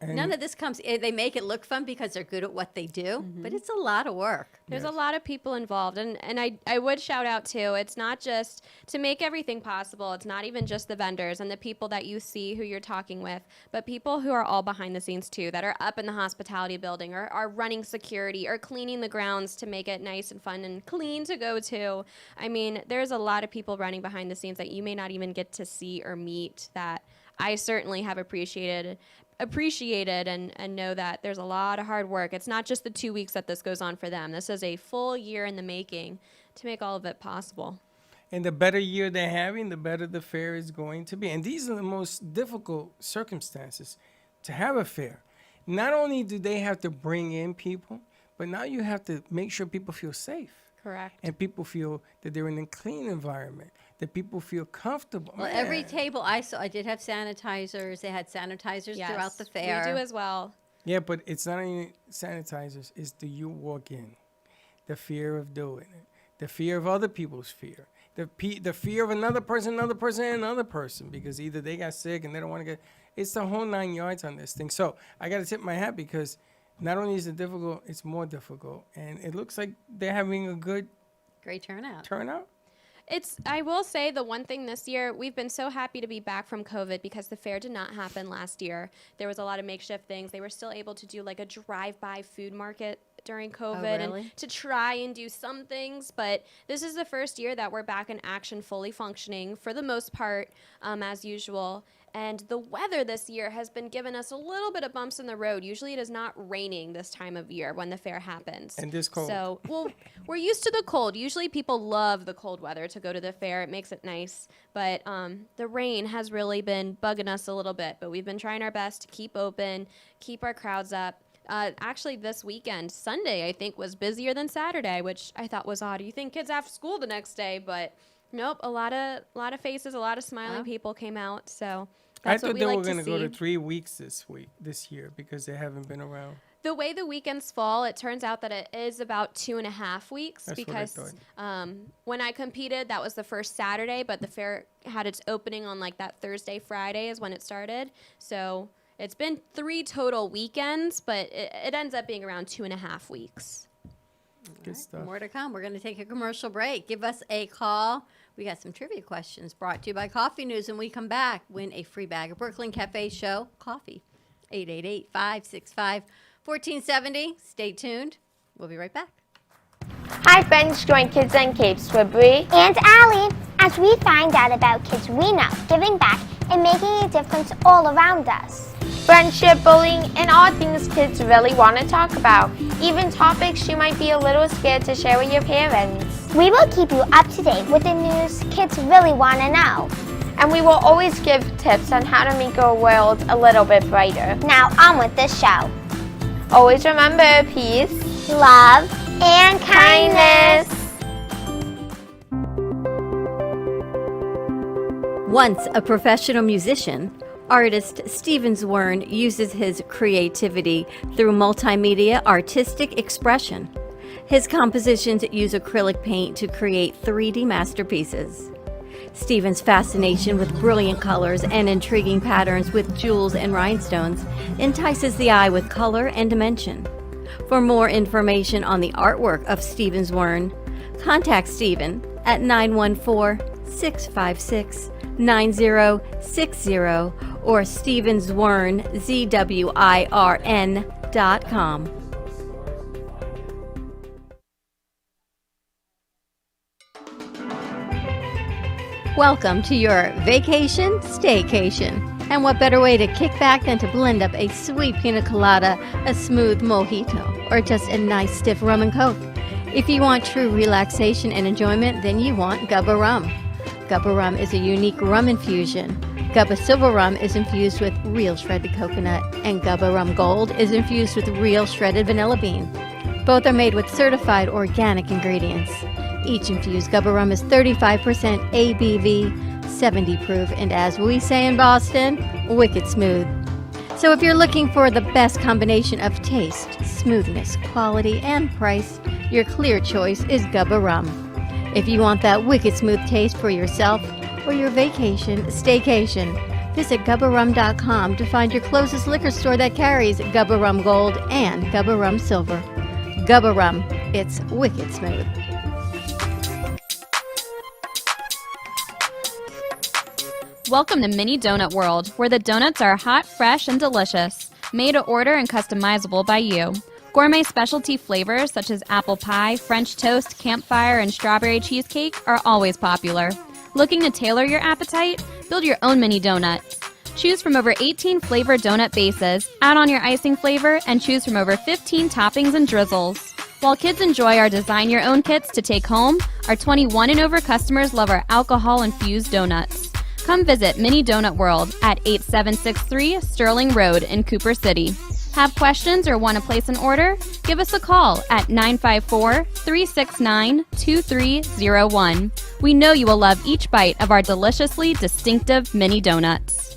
And None of this comes, they make it look fun because they're good at what they do, but it's a lot of work. There's a lot of people involved. And I would shout out, too, it's not just to make everything possible. It's not even just the vendors and the people that you see who you're talking with, but people who are all behind the scenes, too, that are up in the hospitality building or are running security or cleaning the grounds to make it nice and fun and clean to go to. I mean, there's a lot of people running behind the scenes that you may not even get to see or meet that I certainly have appreciated and know that there's a lot of hard work. It's not just the 2 weeks that this goes on for them. This is a full year in the making to make all of it possible. And the better year they're having, the better the fair is going to be. And these are the most difficult circumstances to have a fair. Not only do they have to bring in people, but now you have to make sure people feel safe. Correct. And people feel that they're in a clean environment, that people feel comfortable. Well, every Man. table I saw, I did have sanitizers. They had sanitizers Yes, throughout the fair. we do as well. Yeah, but it's not only sanitizers. It's the you walk in, the fear of doing it, the fear of other people's fear, the fear of another person, because either they got sick and they don't want to get. It's the whole 9 yards on this thing. So I got to tip my hat because not only is it difficult, it's more difficult, and it looks like they're having a good Great turnout. turnout. I will say the one thing this year, we've been so happy to be back from COVID because the fair did not happen last year. There was a lot of makeshift things. They were still able to do like a drive-by food market during COVID really? and to try and do some things. But this is the first year that we're back in action, fully functioning for the most part, as usual. And the weather this year has been giving us a little bit of bumps in the road. Usually it is not raining this time of year when the fair happens. And this cold. So, well, we're used to the cold. Usually people love the cold weather to go to the fair. It makes it nice. But the rain has really been bugging us a little bit. But we've been trying our best to keep open, keep our crowds up. Actually, this weekend, Sunday, I think, was busier than Saturday, which I thought was odd. You think kids have school the next day, but nope. A lot of faces, a lot of smiling people came out. So that's I what thought we they like were to going to go see. to 3 weeks this year because they haven't been around. The way the weekends fall, it turns out that it is about 2.5 weeks That's what I because when I competed, that was the first Saturday, but the fair had its opening on like that Thursday, Friday is when it started. So it's been 3 total weekends, but it ends up being around 2.5 weeks. Good stuff. More to come. We're going to take a commercial break. Give us a call. We got some trivia questions brought to you by Coffee News. And we come back, win a free bag of Brooklyn Cafe Show coffee. 888-565-1470. Stay tuned. We'll be right back. Hi friends, join Kids and Capes with Bree and Allie as we find out about kids we know giving back and making a difference all around us. friendship, bullying, and all things kids really want to talk about. Even topics you might be a little scared to share with your parents. We will keep you up to date with the news kids really want to know. And we will always give tips on how to make our world a little bit brighter. Now on with the show. Always remember, peace, love, and kindness. Once a professional musician, artist Steven Zwern uses his creativity through multimedia artistic expression. His compositions use acrylic paint to create 3D masterpieces. Steven's fascination with brilliant colors and intriguing patterns with jewels and rhinestones entices the eye with color and dimension. For more information on the artwork of Steven Zwern, contact Steven at 914-656-9060 or stevenzwirn.com. Welcome to your vacation staycation. And what better way to kick back than to blend up a sweet pina colada, a smooth mojito, or just a nice stiff rum and coke. If you want true relaxation and enjoyment, then you want Gubba Rum. Gubba Rum is a unique rum infusion. Gubba Silver Rum is infused with real shredded coconut, and Gubba Rum Gold is infused with real shredded vanilla bean. Both are made with certified organic ingredients. Each infused Gubba Rum is 35% ABV, 70 proof, and as we say in Boston, wicked smooth. So if you're looking for the best combination of taste, smoothness, quality, and price, your clear choice is Gubba Rum. If you want that wicked smooth taste for yourself or your vacation staycation, visit GubbaRum.com to find your closest liquor store that carries Gubba Rum Gold and Gubba Rum Silver. Gubba Rum, it's wicked smooth. Welcome to Mini Donut World, where the donuts are hot, fresh, and delicious, made to order and customizable by you. Gourmet specialty flavors such as apple pie, French toast, campfire, and strawberry cheesecake are always popular. Looking to tailor your appetite? Build your own mini donut. Choose from over 18 flavored donut bases, add on your icing flavor, and choose from over 15 toppings and drizzles. While kids enjoy our design your own kits to take home, our 21 and over customers love our alcohol-infused donuts. Come visit Mini Donut World at 8763 Sterling Road in Cooper City. Have questions or want to place an order? Give us a call at 954-369-2301. We know you will love each bite of our deliciously distinctive mini donuts.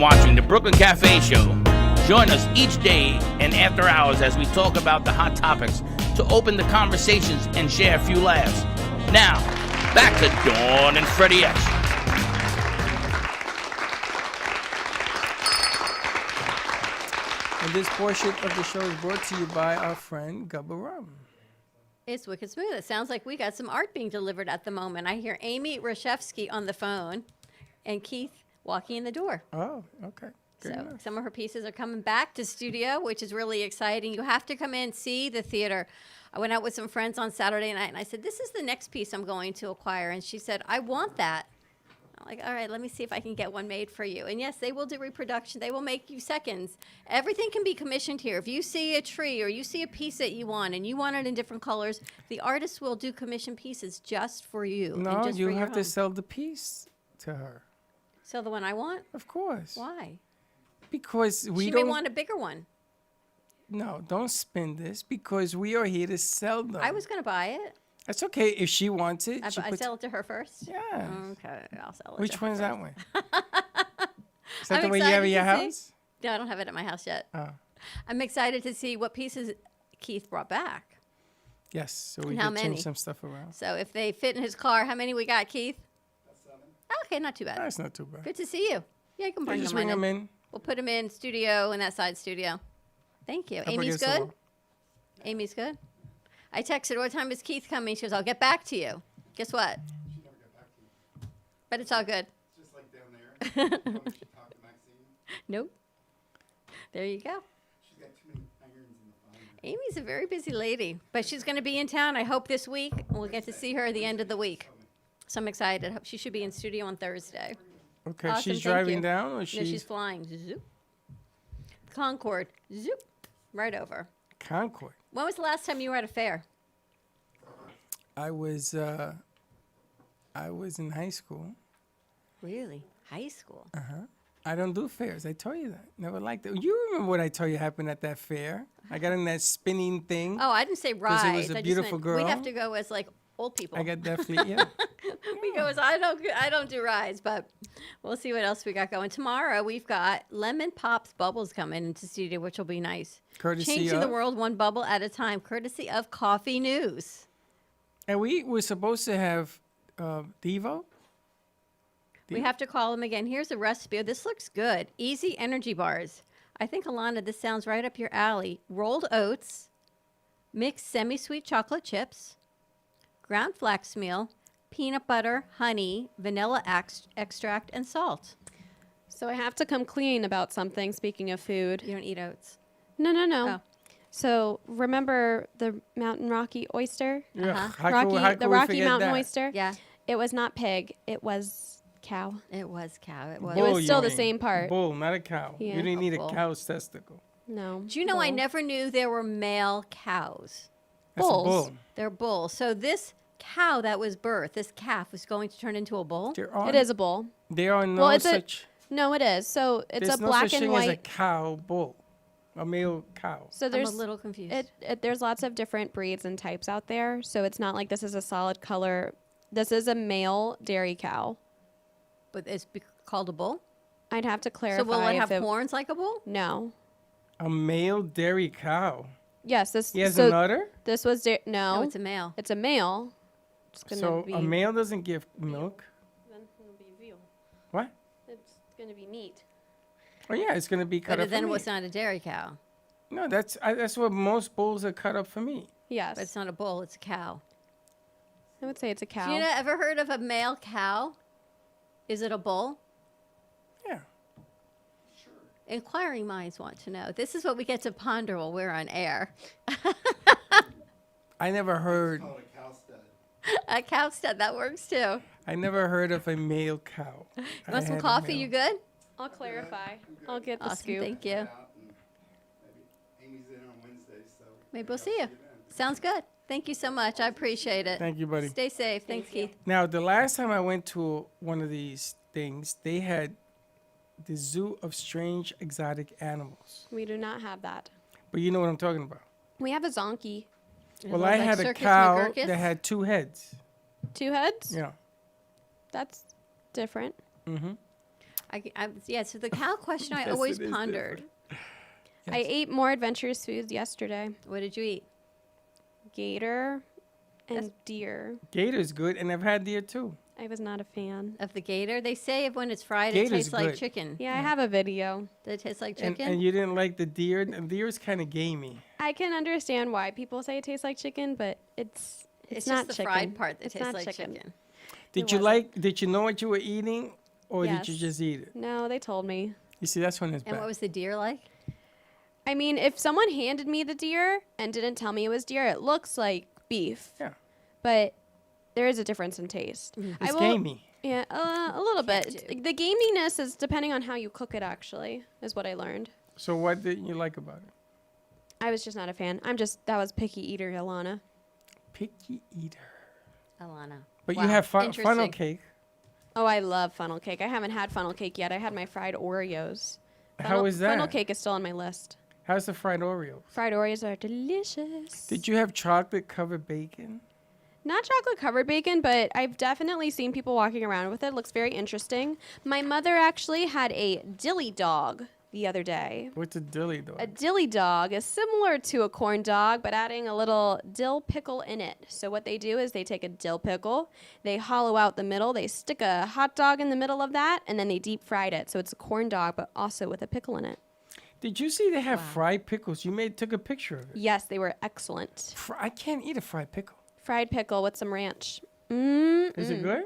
Watching the Brooklyn Cafe Show. Join us each day and after hours as we talk about the hot topics to open the conversations and share a few laughs. Now, back to Dawn and Freddie X. And this portion of the show is brought to you by our friend Gubba Rum. It's wicked smooth. It sounds like we got some art being delivered at the moment. I hear Amy Rashevsky on the phone and Keith walking in the door. Oh, okay. Good So enough. some of her pieces are coming back to studio, which is really exciting. You have to come in, see the theater. I went out with some friends on Saturday night, and I said, this is the next piece I'm going to acquire. And she said, I want that. I'm like, all right, let me see if I can get one made for you. And yes, they will do reproduction. They will make you seconds. Everything can be commissioned here. If you see a tree or you see a piece that you want and you want it in different colors, the artist will do commission pieces just for you. and No, just you for your have to home. sell the piece to her. So the one I want? Of course. Why? Because we She don't. may want a bigger one. No, don't spin this because we are here to sell them. I was going to buy it. That's okay if she wants it. I puts- sell it to her first? Yeah. Okay, I'll sell it Which to her one's that first. one? Is that I'm the way you have excited in your to see. house? No, I don't have it at my house yet. Oh. I'm excited to see what pieces Keith brought back. Yes, so we And how can change many? some stuff around. So if they fit in his car, how many we got, Keith? Okay, not too bad. That's not too bad. Good to see you. Yeah, you can bring just them bring them in. We'll put them in studio, in that side studio. Thank you. Up Amy's against the good? wall. Amy's good? I texted her, what time is Keith coming? She goes, I'll get back to you. Guess what? But it's all good. Just like down there. Nope. There you go. She's got too many irons in the fire. Amy's a very busy lady, but she's going to be in town, I hope, this week. We'll get to see her at the end of the week. So I'm excited. She should be in studio on Thursday. Okay, Awesome, she's thank driving you. down or No, she's flying. Zoop. Concord. Zoop. Right over. Concord. When was the last time you were at a fair? I was in high school. Really? High school? Uh-huh. I don't do fairs. I told you that. Never liked it. You remember what I told you happened at that fair? I got in that spinning thing. Oh, I didn't say 'Cause rides. it was a I just beautiful meant girl. We have to go as like old people. I got definitely, yeah. We go as I don't do rides, but we'll see what else we got going. Tomorrow we've got Lemon Pops Bubbles coming into studio, which will be nice. Courtesy Changing the of? world one bubble at a time, courtesy of Coffee News. And we were supposed to have Devo. We have to call them again. Here's a recipe. Oh, this looks good. Easy energy bars. I think, Alana, this sounds right up your alley. Rolled oats, mixed semi-sweet chocolate chips, ground flax meal, peanut butter, honey, vanilla extract, and salt. So I have to come clean about something, speaking of food. You don't eat oats? No. Oh. So remember the Mountain Rocky oyster? Yeah. Uh-huh. How could we Rocky forget Mountain that? oyster? Yeah. It was not pig. It was cow. It was cow. It was. It was Bull, you still the mean. same part. Bull, not a cow. Yeah. You didn't need a bull. cow's testicle. No. Do you know I bull. never knew there were male cows? That's a Bulls. bull. They're bulls. So this cow that was birthed, this calf, was going to turn into a bull? There are, It is a bull. There are no Well, it's such. No, it is. So it's There's a no black such and thing as a white. cow bull, a male cow. So I'm there's a little confused. there's lots of different breeds and types out there. So it's not like this is a solid color. This is a male dairy cow. But it's called a bull? I'd have to clarify. So will it if have horns like a bull? No. A male dairy cow. Yes. This. He has so an udder. This was no. No, it's a male. It's a male. It's gonna So be. a male doesn't give milk. Then it'll be veal. What? It's gonna be meat. Oh yeah, it's gonna be cut But up. then for it meat. was not a dairy cow. No, that's what most bulls are cut up for meat. Yes. But it's not a bull, it's a cow. I would say it's a cow. Have you ever heard of a male cow? Is it a bull? Yeah. Inquiring minds want to know. This is what we get to ponder while we're on air. I never heard. Call it a cow stud. A cow stud, that works too. I never heard of a male cow. You I want some had a coffee? male. You good? I'll clarify. I'll get the Awesome, scoop. thank you. Out and maybe Amy's in on Wednesday, so Maybe we'll see you. Sounds good. Thank you so much. I appreciate it. Thank you, buddy. Stay safe. Thanks, Keith. Now, the last time I went to one of these things, they had the Zoo of Strange Exotic Animals. We do not have that. But you know what I'm talking about. We have a zonkey. Well, I had a cow that had 2 heads. 2 heads? Yeah. That's different. Mm-hmm. Yeah, so the cow question I Yes, always it is pondered. I ate more adventurous foods yesterday. What did you eat? Gator and deer. Gator's good, and I've had deer too. I was not a fan. Of the gator? They say if when it's fried, Gator's it tastes like good. chicken. Yeah, I have a video. Does it taste like And, chicken? and you didn't like the deer? The deer is kind of gamey. I can understand why people say it tastes like chicken, but it's it's not just the chicken. fried part that It's tastes not like chicken. chicken. Did It you wasn't. like? Did you know what you were eating, or Yes. did you just eat it? No, they told me. You see, that's when it's And bad. what was the deer like? I mean, if someone handed me the deer and didn't tell me it was deer, it looks like beef. Yeah. But there is a difference in taste. It's gamey. Yeah, a little bit. do. The gaminess is depending on how you cook it, actually, is what I learned. So what didn't you like about it? I was just not a fan. that was picky eater, Ilana. Picky eater. Alana. But Wow, you have funnel interesting. cake. Oh, I love funnel cake. I haven't had funnel cake yet. I had my fried Oreos. How is that? Funnel cake is still on my list. How's the fried Oreo? Fried Oreos are delicious. Did you have chocolate covered bacon? Not chocolate covered bacon, but I've definitely seen people walking around with it. It looks very interesting. My mother actually had a dilly dog the other day. What's a dilly dog? A dilly dog is similar to a corn dog, but adding a little dill pickle in it. So what they do is they take a dill pickle, they hollow out the middle, they stick a hot dog in the middle of that, and then they deep fried it. So it's a corn dog, but also with a pickle in it. Did you see they have fried pickles? You took a picture of it. Yes, they were excellent. I can't eat a fried pickle. Fried pickle with some ranch. Is it good?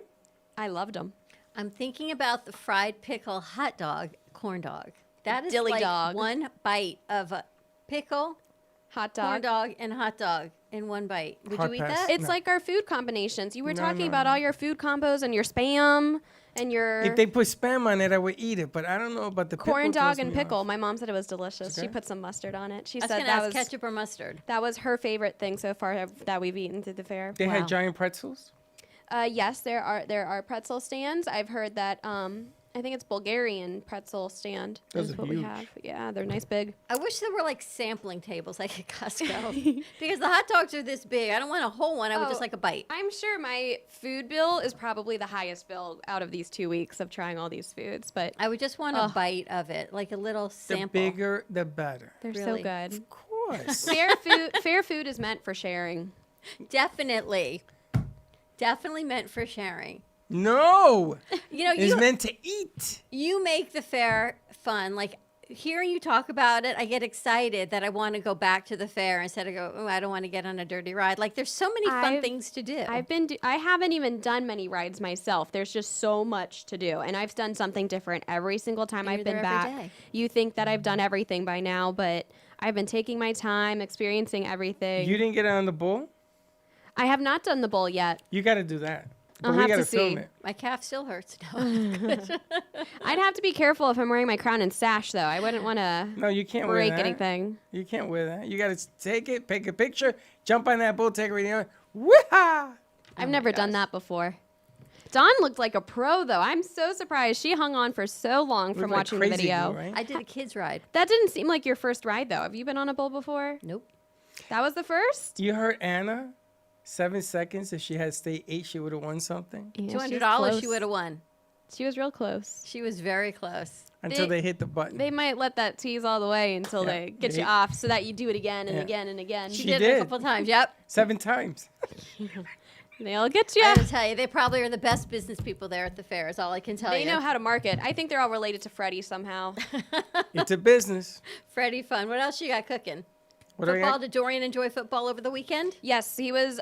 I loved them. I'm thinking about the fried pickle hot dog, corn dog. That is Dilly like dog. one bite of a pickle, hot dog, corn dog, and hot dog in one bite. Would Hard you eat pass. that? It's like our food combinations. You were No, talking no, about no. all your food combos and your Spam and your If they put Spam on it, I would eat it. But I don't know about the corn pickle. dog throws and me off. pickle. My mom said it was delicious. Okay. She put some mustard on it. She I was said gonna that ask was ketchup or mustard. that was her favorite thing so far that we've eaten through the fair. They had giant pretzels. Yes, there are pretzel stands. I've heard that. I think it's Bulgarian pretzel stand. Those is are what huge. we have. Yeah, they're nice big. I wish there were like sampling tables like at Costco because the hot dogs are this big. I don't want a whole one. I would just like a bite. I'm sure my food bill is probably the highest bill out of these 2 weeks of trying all these foods, but I would just want a bite of it, like a little The sample. bigger, the better. they're Really? so good. Of course. Fair food is meant for sharing. Definitely meant for sharing. No. You know, It's meant to eat. You make the fair fun. Like hearing you talk about it, I get excited that I want to go back to the fair instead of go, oh, I don't want to get on a dirty ride. Like there's so many fun things to do. I haven't even done many rides myself. There's just so much to do, and I've done something different every single time I've You're been there every back. day. You think that I've done everything by now, but I've been taking my time, experiencing everything. You didn't get on the bull? I have not done the bowl yet. You got to do that. But I'll we have got to film see. it. My calf still hurts. No. I'd have to be careful if I'm wearing my crown and sash, though. I wouldn't want to No, you can't wear break that. anything. You can't wear that. You got to take it, take a picture, jump on that bull, take a video. Woo-ha! I've never done that before. Dawn looked like a pro, though. I'm so surprised. She hung on for so long from Looked like watching the crazy video. glue, right? I did a kids ride. That didn't seem like your first ride, though. Have you been on a bull before? Nope. That was the first? You heard Anna? 7 seconds. If she had stayed 8, she would have won something. Yeah, $200 she would have won. She was real close. She was very close. Until they hit the button. They might let that tease all the way until Yeah, they get they- you off so that you do it again and Yeah. again and again. She She did it did. a couple times. Yep. 7 times. They'll get you. I gotta tell you, they probably are the best business people there at the fair. Is all I can tell They you. know how to market. I think they're all related to Freddie somehow. It's a business. Freddie fun. What else you got cooking? What do I Football? got? Did Dorian enjoy football over the weekend? Yes, he was.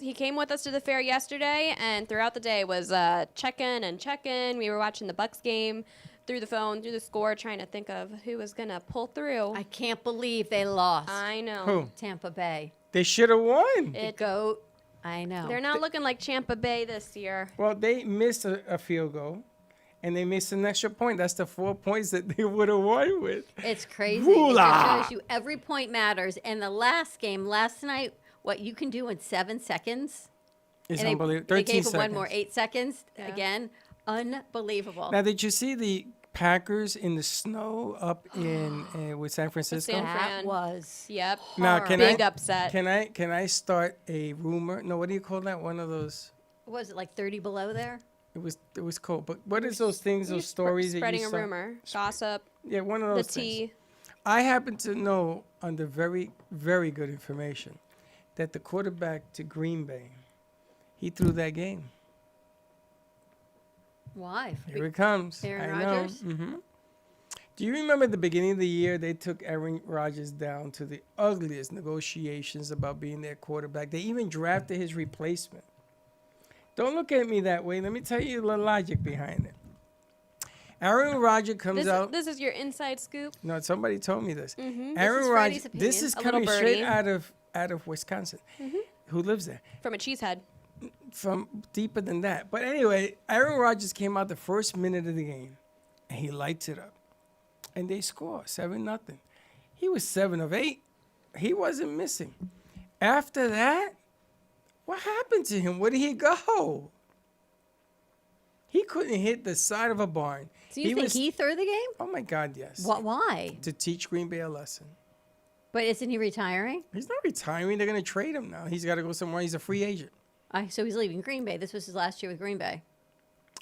He came with us to the fair yesterday, and throughout the day was check-in and check-in. We were watching the Bucks game through the phone, through the score, trying to think of who was gonna pull through. I can't believe they lost. I know. Who? Tampa Bay. They should have won. The GOAT. I know. They're not looking like Tampa Bay this year. Well, they missed a field goal, and they missed an extra point. That's the 4 points that they would have won with. It's crazy. It Moolah. just shows you every point matters. And the last game, last night, what you can do in 7 seconds. It's and unbelievable. They 13 gave it seconds. one more, 8 seconds. Again, unbelievable. Now, did you see the Packers in the snow up in with San Francisco? San that Fran. was Yep. Now, can Big I, upset. Can I start a rumor? No, what do you call that? One of those. what was it, like 30 below there? It was cold. But what is those things? Those stories that Spreading you a saw? rumor, gossip, Yeah, one of the those things. tea. I happen to know under very, very good information that the quarterback to Green Bay, he threw that game. Why? Here it comes. Aaron I know. Rodgers? Hmm. Do you remember at the beginning of the year they took Aaron Rodgers down to the ugliest negotiations about being their quarterback? They even drafted his replacement. Don't look at me that way. Let me tell you the logic behind it. Aaron Rodgers comes out. This is your inside scoop. No, somebody told me this. Mhm. Aaron This is Rodgers. Freddie's This opinion. is A little coming straight birdie. out of Wisconsin. Mhm. Who lives there? From a cheesehead. From deeper than that. But anyway, Aaron Rodgers came out the first minute of the game, and he lights it up, and they score 7-0. He was 7 of 8. He wasn't missing. After that, what happened to him? Where did he go? He couldn't hit the side of a barn. Do you think he threw the game? Oh my God, yes. Why? To teach Green Bay a lesson. But isn't he retiring? He's not retiring. They're going to trade him now. He's got to go somewhere. He's a free agent. So he's leaving Green Bay. This was his last year with Green Bay.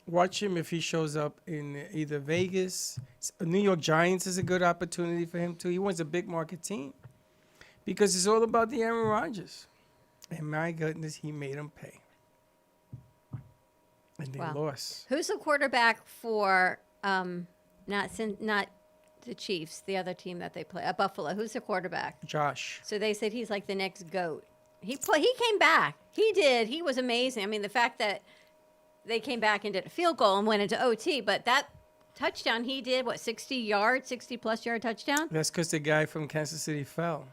Watch him if he shows up in either Vegas. New York Giants is a good opportunity for him too. He wants a big market team because it's all about the Aaron Rodgers. And my goodness, he made him pay. And they lost. Who's the quarterback for not the Chiefs, the other team that they play, Buffalo? Who's the quarterback? Josh. So they said he's like the next GOAT. He came back. He did. He was amazing. I mean, the fact that they came back and did a field goal and went into OT, but that touchdown he did, 60-plus yard touchdown? That's because the guy from Kansas City fell.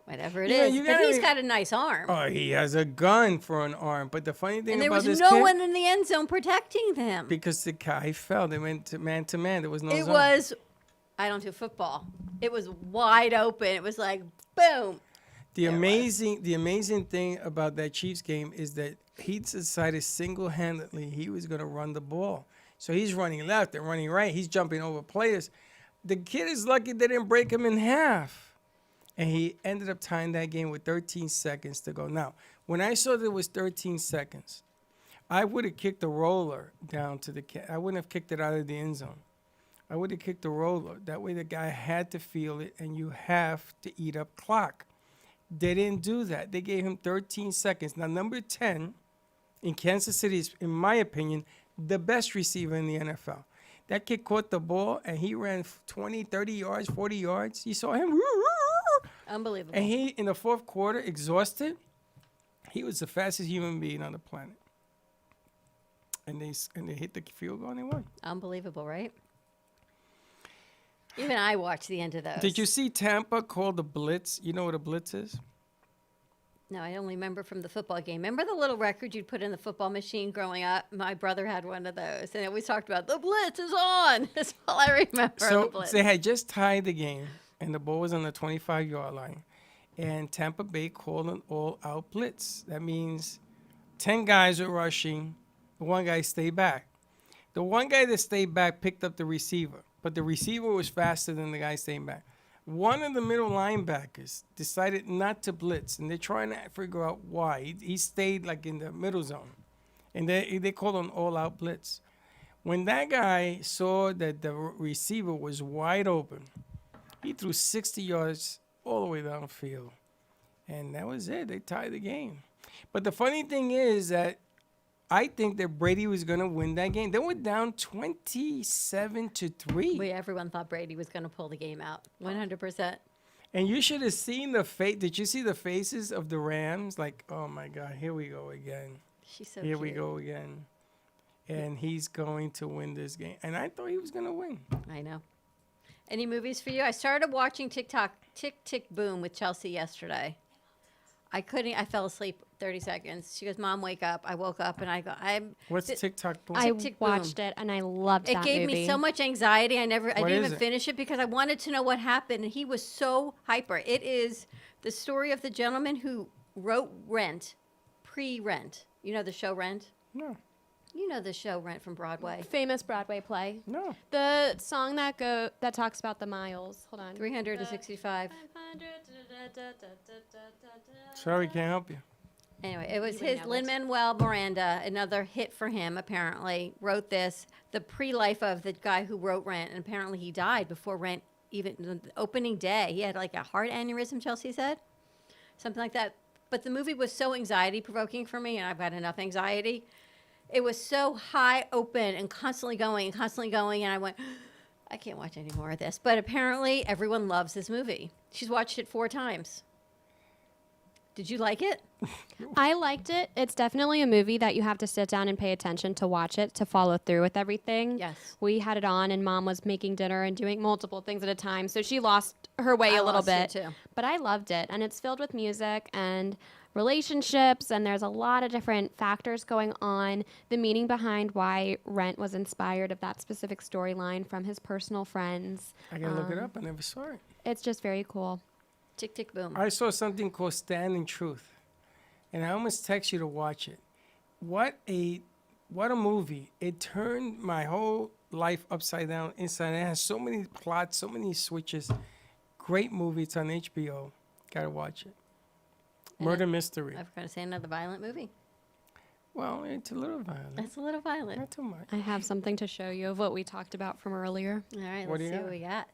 Whatever it is. But he's got a nice arm. Oh, he has a gun for an arm. But the funny thing and there about was this no kid, one in the end zone protecting him. because the guy fell. They went to man. There was no It zone. was, I don't do football. It was wide open. It was like, boom. The amazing thing about that Chiefs game is that he decided single-handedly he was going to run the ball. So he's running left and running right. He's jumping over players. The kid is lucky they didn't break him in half. And he ended up tying that game with 13 seconds to go. Now, when I saw that it was 13 seconds, I would have kicked the roller down to the I wouldn't have kicked it out of the end zone. I would have kicked the roller. That way the guy had to feel it, and you have to eat up clock. They didn't do that. They gave him 13 seconds. Now, number 10 in Kansas City is, in my opinion, the best receiver in the NFL. That kid caught the ball, and he ran 20, 30 yards, 40 yards. You saw him. Unbelievable. And he, in the fourth quarter, exhausted, he was the fastest human being on the planet. And they hit the field goal, and they won. Unbelievable, right? Even I watched the end of those. Did you see Tampa call the blitz? You know what a blitz is? No, I only remember from the football game. Remember the little record you'd put in the football machine growing up? My brother had one of those, and it always talked about the blitz is on. That's all I remember. The So blitz. they had just tied the game, and the ball was on the 25-yard line, and Tampa Bay called an all-out blitz. That means 10 guys were rushing. The one guy stayed back. The one guy that stayed back picked up the receiver, but the receiver was faster than the guy staying back. One of the middle linebackers decided not to blitz, and they're trying to figure out why. He stayed like in the middle zone, and they called an all-out blitz. When that guy saw that the receiver was wide open, he threw 60 yards all the way downfield, and that was it. They tied the game. But the funny thing is that I think that Brady was going to win that game. They were down 27-3. Everyone thought Brady was going to pull the game out, 100%. And you should have seen the face. Did you see the faces of the Rams? Like, oh my God, here we go again. She's so Here cute. we go again. And he's going to win this game. And I thought he was going to win. I know. Any movies for you? I started watching Tick Tick Boom with Chelsea yesterday. I fell asleep 30 seconds. She goes, Mom, wake up. I woke up and I go, What's TikTok Boom? I watched it and I loved that movie. It gave me so much anxiety. I didn't even it? finish it because I wanted to know what happened. And he was so hyper. It is the story of the gentleman who wrote Rent, pre-Rent. You know the show Rent? No. You know the show Rent from Broadway. Famous Broadway play. No. The song that talks about the miles. Hold on. 365. Sorry, can't help you. Anyway, it was You would his know it. Lin-Manuel Miranda, another hit for him, apparently, wrote this, the pre-life of the guy who wrote Rent, and apparently he died before Rent, even the opening day. He had like a heart aneurysm, Chelsea said, something like that. But the movie was so anxiety-provoking for me, and I've got enough anxiety. It was so high open and constantly going, and I went, I can't watch any more of this. But apparently everyone loves this movie. She's watched it 4 times. Did you like it? I liked it. It's definitely a movie that you have to sit down and pay attention to watch it, to follow through with everything. Yes. We had it on and Mom was making dinner and doing multiple things at a time, so she lost her way a little bit. Too. But I loved it, and it's filled with music and relationships, and there's a lot of different factors going on. The meaning behind why Rent was inspired of that specific storyline from his personal friends. I got to look it up. I never saw it. It's just very cool. Tick, tick, boom. I saw something called Standing Truth, and I almost text you to watch it. What a movie. It turned my whole life upside down, inside. It has so many plots, so many switches. Great movie. It's on HBO. Got to watch it. Murder Mystery. I was going to say another violent movie. Well, it's a little violent. That's a little violent. Not too much. I have something to show you of what we talked about from earlier. All right, What do let's you see got? what we got.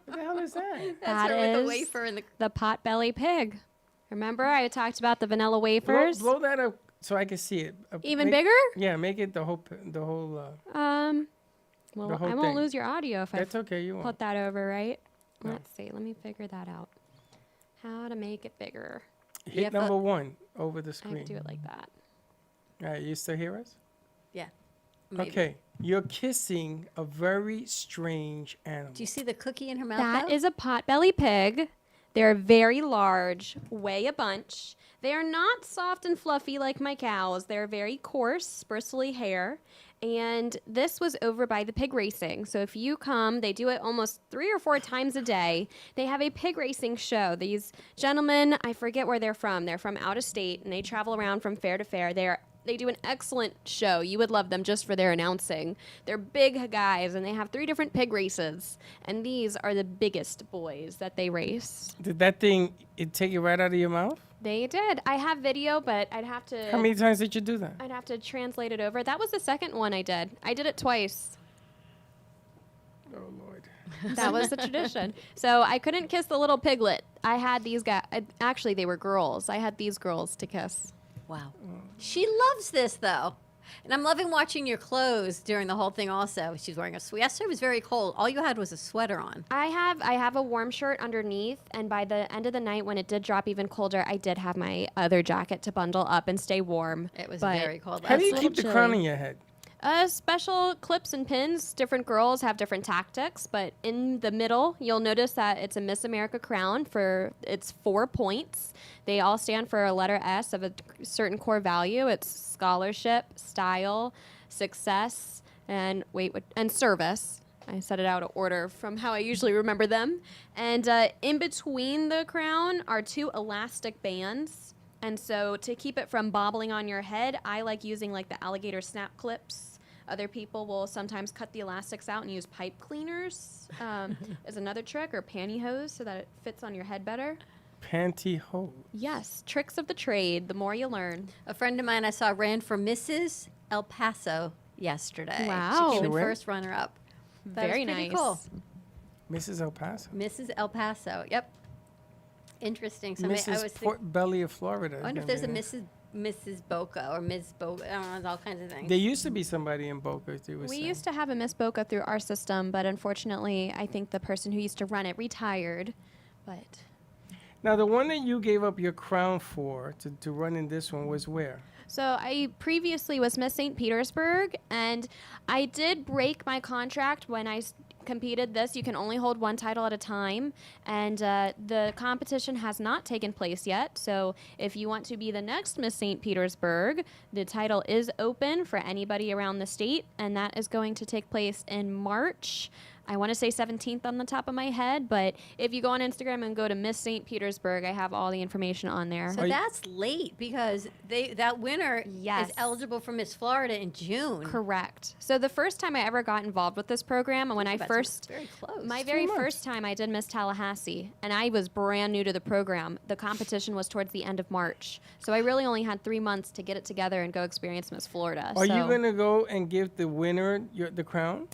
What the hell is that? That's her with the is wafer and the potbelly pig. Remember I talked about the vanilla wafers? Blow that up so I can see it. Even bigger? Yeah, make it the whole. Well, the whole I won't thing. lose your audio if That's I okay. You put won't. that over, right? No. Let's see. Let me figure that out. How to make it bigger. Hit number 1 over the I screen. can do it like that. All right, you still hear us? Yeah. Maybe. Okay, you're kissing a very strange animal. Do you see the cookie in her mouth? That though? is a potbelly pig. They're very large, weigh a bunch. They are not soft and fluffy like my cows. They're very coarse, bristly hair. And this was over by the pig racing. So if you come, they do it almost 3 or 4 times a day. They have a pig racing show. These gentlemen, I forget where they're from. They're from out of state, and they travel around from fair to fair. They do an excellent show. You would love them just for their announcing. They're big guys, and they have 3 different pig races. And these are the biggest boys that they race. Did that thing take it right out of your mouth? They did. I have video, but I'd have to... How many times did you do that? I'd have to translate it over. That was the second one I did. I did it twice. Oh, Lord. That was the tradition. So I couldn't kiss the little piglet. I had these guys. Actually, they were girls. I had these girls to kiss. Wow. She loves this, though. And I'm loving watching your clothes during the whole thing also. She's wearing a sweater. Yesterday was very cold. All you had was a sweater on. I have a warm shirt underneath, and by the end of the night, when it did drop even colder, I did have my other jacket to bundle up and stay warm. It was But very cold. How do you That's a keep the little crown chilly. on your head? Special clips and pins. Different girls have different tactics, but in the middle, you'll notice that it's a Miss America crown it's 4 points. They all stand for a letter S of a certain core value. It's scholarship, style, success, and service. I set it out of order from how I usually remember them. And in between the crown are 2 elastic bands. And so to keep it from bobbling on your head, I like using like the alligator snap clips. Other people will sometimes cut the elastics out and use pipe cleaners as another trick, or pantyhose so that it fits on your head better. Pantyhose. Yes, tricks of the trade. The more you learn. A friend of mine I saw ran for Mrs. El Paso yesterday. Wow. She came in She went? first runner-up. That Very was pretty nice. cool. Mrs. El Paso. Mrs. El Paso. Yep. Interesting. So I was Mrs. Port Belly of Florida. I wonder if there's a Mrs. Boca or Ms. Boca. I don't know. There's all kinds of things. There used to be somebody in Boca. We used to have a Miss Boca through our system, but unfortunately, I think the person who used to run it retired. But Now, the one that you gave up your crown for to run in this one was where? so I previously was Miss St. Petersburg, and I did break my contract when I competed this. You can only hold 1 title at a time, and the competition has not taken place yet. So if you want to be the next Miss St. Petersburg, the title is open for anybody around the state, and that is going to take place in March. I want to say 17th on the top of my head, but if you go on Instagram and go to Miss St. Petersburg, I have all the information on there. So that's late because that winner Yes. is eligible for Miss Florida in June. Correct. So the first time I ever got involved with this program, and when I That's first, very close. my 3 very months. first time I did Miss Tallahassee, and I was brand new to the program. The competition was towards the end of March. So I really only had 3 months to get it together and go experience Miss Florida. Are so, you going to go and give the winner the crown?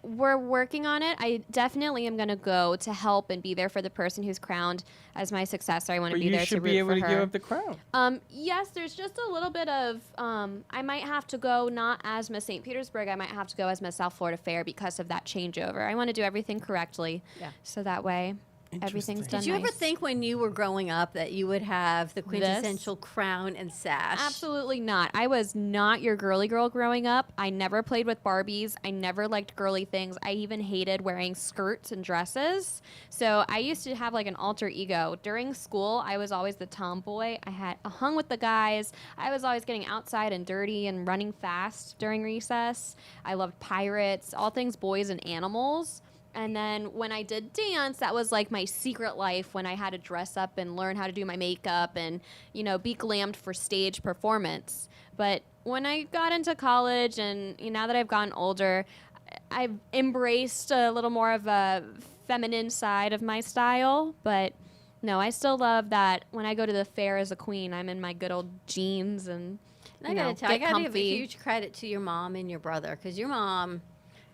We're working on it. I definitely am going to go to help and be there for the person who's crowned as my successor. I want to But be you there to should root be able for to her. give up the crown. Yes, there's just a little bit of, I might have to go not as Miss St. Petersburg, I might have to go as Miss South Florida Fair because of that changeover. I want to do everything correctly. Yeah. So that way everything's done Did you ever nice. think when you were growing up that you would have the This? quintessential crown and sash? Absolutely not. I was not your girly girl growing up. I never played with Barbies. I never liked girly things. I even hated wearing skirts and dresses. So I used to have like an alter ego. During school, I was always the tomboy. I hung with the guys. I was always getting outside and dirty and running fast during recess. I loved pirates, all things boys and animals. And then when I did dance, that was like my secret life when I had to dress up and learn how to do my makeup and, be glammed for stage performance. But when I got into college and now that I've gotten older, I've embraced a little more of a feminine side of my style. But No, I still love that when I go to the fair as a queen, I'm in my good old jeans and I gotta tell, I gotta give a huge credit to your mom and your brother, because your mom,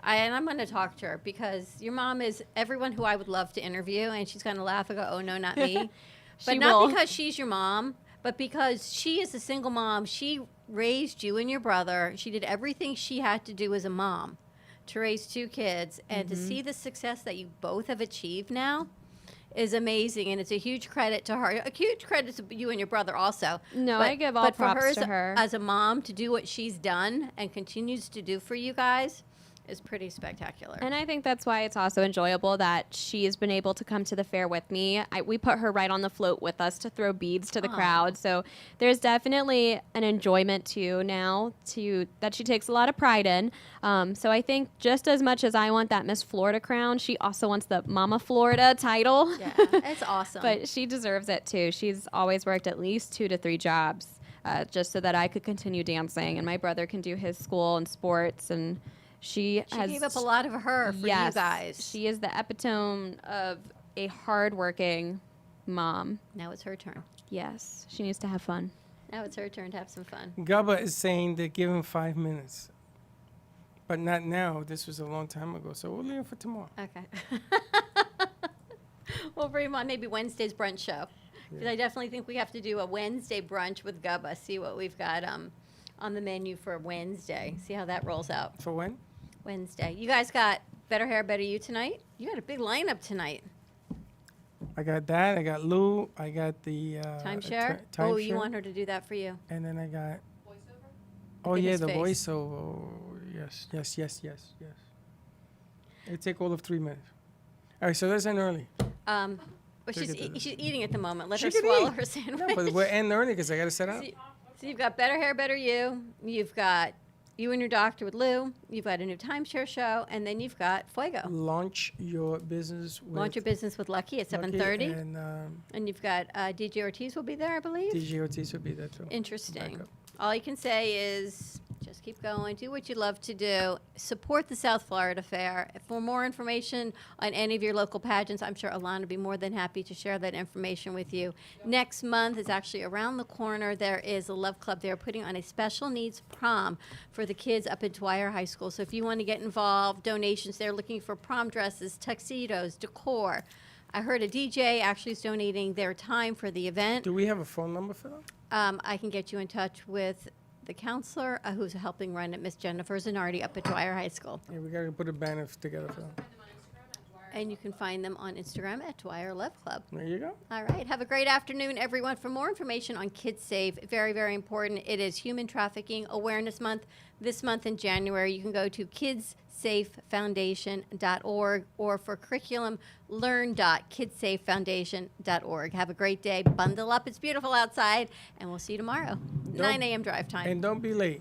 and I'm gonna talk to her, because your mom is everyone who I would love to interview, and she's gonna laugh and go, "Oh no, not me," but not because she's your mom, but because she is a single mom. She raised you and your brother. She did everything she had to do as a mom to raise 2 kids, and to see the success that you both have achieved now is amazing, and it's a huge credit to her. A huge credit to you and your brother also. No, but, I give all but props for her to her. as a mom to do what she's done and continues to do for you guys is pretty spectacular. And I think that's why it's also enjoyable that she's been able to come to the fair with me. We put her right on the float with us to throw beads to the crowd. So there's definitely an enjoyment too now that she takes a lot of pride in. So I think just as much as I want that Miss Florida crown, she also wants the Mama Florida title. Yeah, it's awesome. But she deserves it too. She's always worked at least 2 to 3 jobs just so that I could continue dancing and my brother can do his school and sports, and She gave up a lot of her for you guys. She is the epitome of a hardworking mom. Now it's her turn. Yes, she needs to have fun. Now it's her turn to have some fun. Gubba is saying to give him 5 minutes. But not now. This was a long time ago, so we'll leave it for tomorrow. Okay. We'll bring him on maybe Wednesday's brunch show. Because I definitely think we have to do a Wednesday brunch with Gubba, see what we've got on the menu for Wednesday. See how that rolls out. For when? Wednesday. You guys got Better Hair, Better You tonight? You got a big lineup tonight. I got that. I got Lou. I got the Timeshare? Oh, you want her to do that for you? And then I got voiceover. Oh yeah, the face. voiceover. Oh, yes. It take all of 3 minutes. All right, so let's end early. Well, she's eating at the moment. Let She her can swallow eat. her sandwich. No, but we're ending early because I got to set up. So you've got Better Hair, Better You. You've got You and Your Doctor with Lou. You've got a new timeshare show. And then you've got Fuego. Launch your business with Launch Your Business with Lucky at Lucky 7:30. And you've got DJ Ortiz will be there, I believe. DJ Ortiz will be there too. Interesting. All you can say is just keep going. Do what you love to do. Support the South Florida Fair. For more information on any of your local pageants, I'm sure Alana would be more than happy to share that information with you. Next month is actually around the corner. There is a Love Club. They're putting on a special needs prom for the kids up at Dwyer High School. So if you want to get involved, donations, they're looking for prom dresses, tuxedos, decor. I heard a DJ actually is donating their time for the event. Do we have a phone number for them? I can get you in touch with the counselor who's helping run it, Miss Jennifer Zanardi, up at Dwyer High School. Yeah, we got to put a banner together for them. And you can find them on Instagram at Dwyer Love Club. There you go. All right. Have a great afternoon, everyone. For more information on Kids Safe, very, very important, it is Human Trafficking Awareness Month. This month in January, you can go to kidssafefoundation.org, or for curriculum, learn.kidssafefoundation.org. Have a great day. Bundle up. It's beautiful outside. And we'll see you tomorrow. 9 a.m. drive time. And don't be late.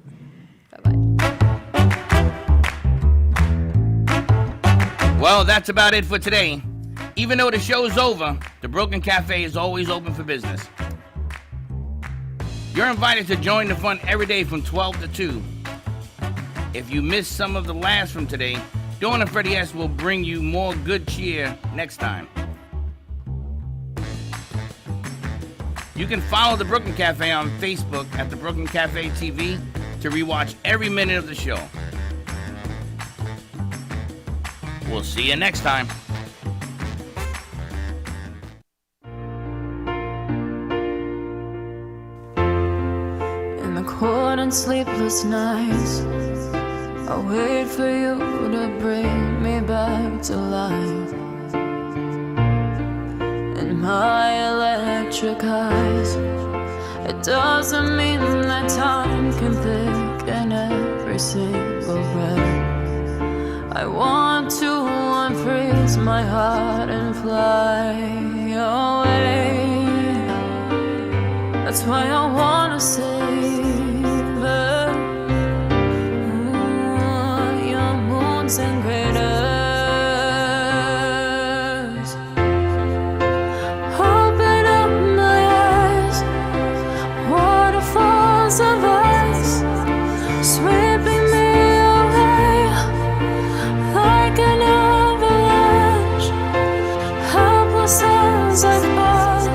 Well, that's about it for today. Even though the show's over, the Broken Cafe is always open for business. You're invited to join the fun every day from 12 to 2. If you missed some of the laughs from today, Dawn and Freddie S. will bring you more good cheer next time. You can follow the Brooklyn Cafe on Facebook at the Brooklyn Cafe TV to rewatch every minute of the show. We'll see you next time. In the cold and sleepless nights, I wait for you to bring me back to life. In my electric eyes, it doesn't mean that time can thicken every single breath. I want to unfreeze my heart and fly away. That's why I wanna save it. Your moons and craters. Open up my eyes, waterfalls of ice, sweeping me away like an avalanche. Helpless as I fall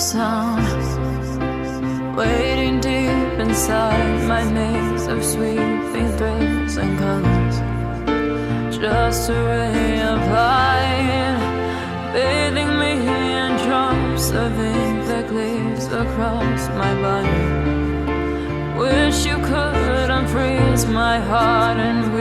sound, waiting deep inside my maze of sweeping thrills and colors. Just a ray of light, bathing me in drops of ink that glaze across my body. Wish you could unfreeze my heart and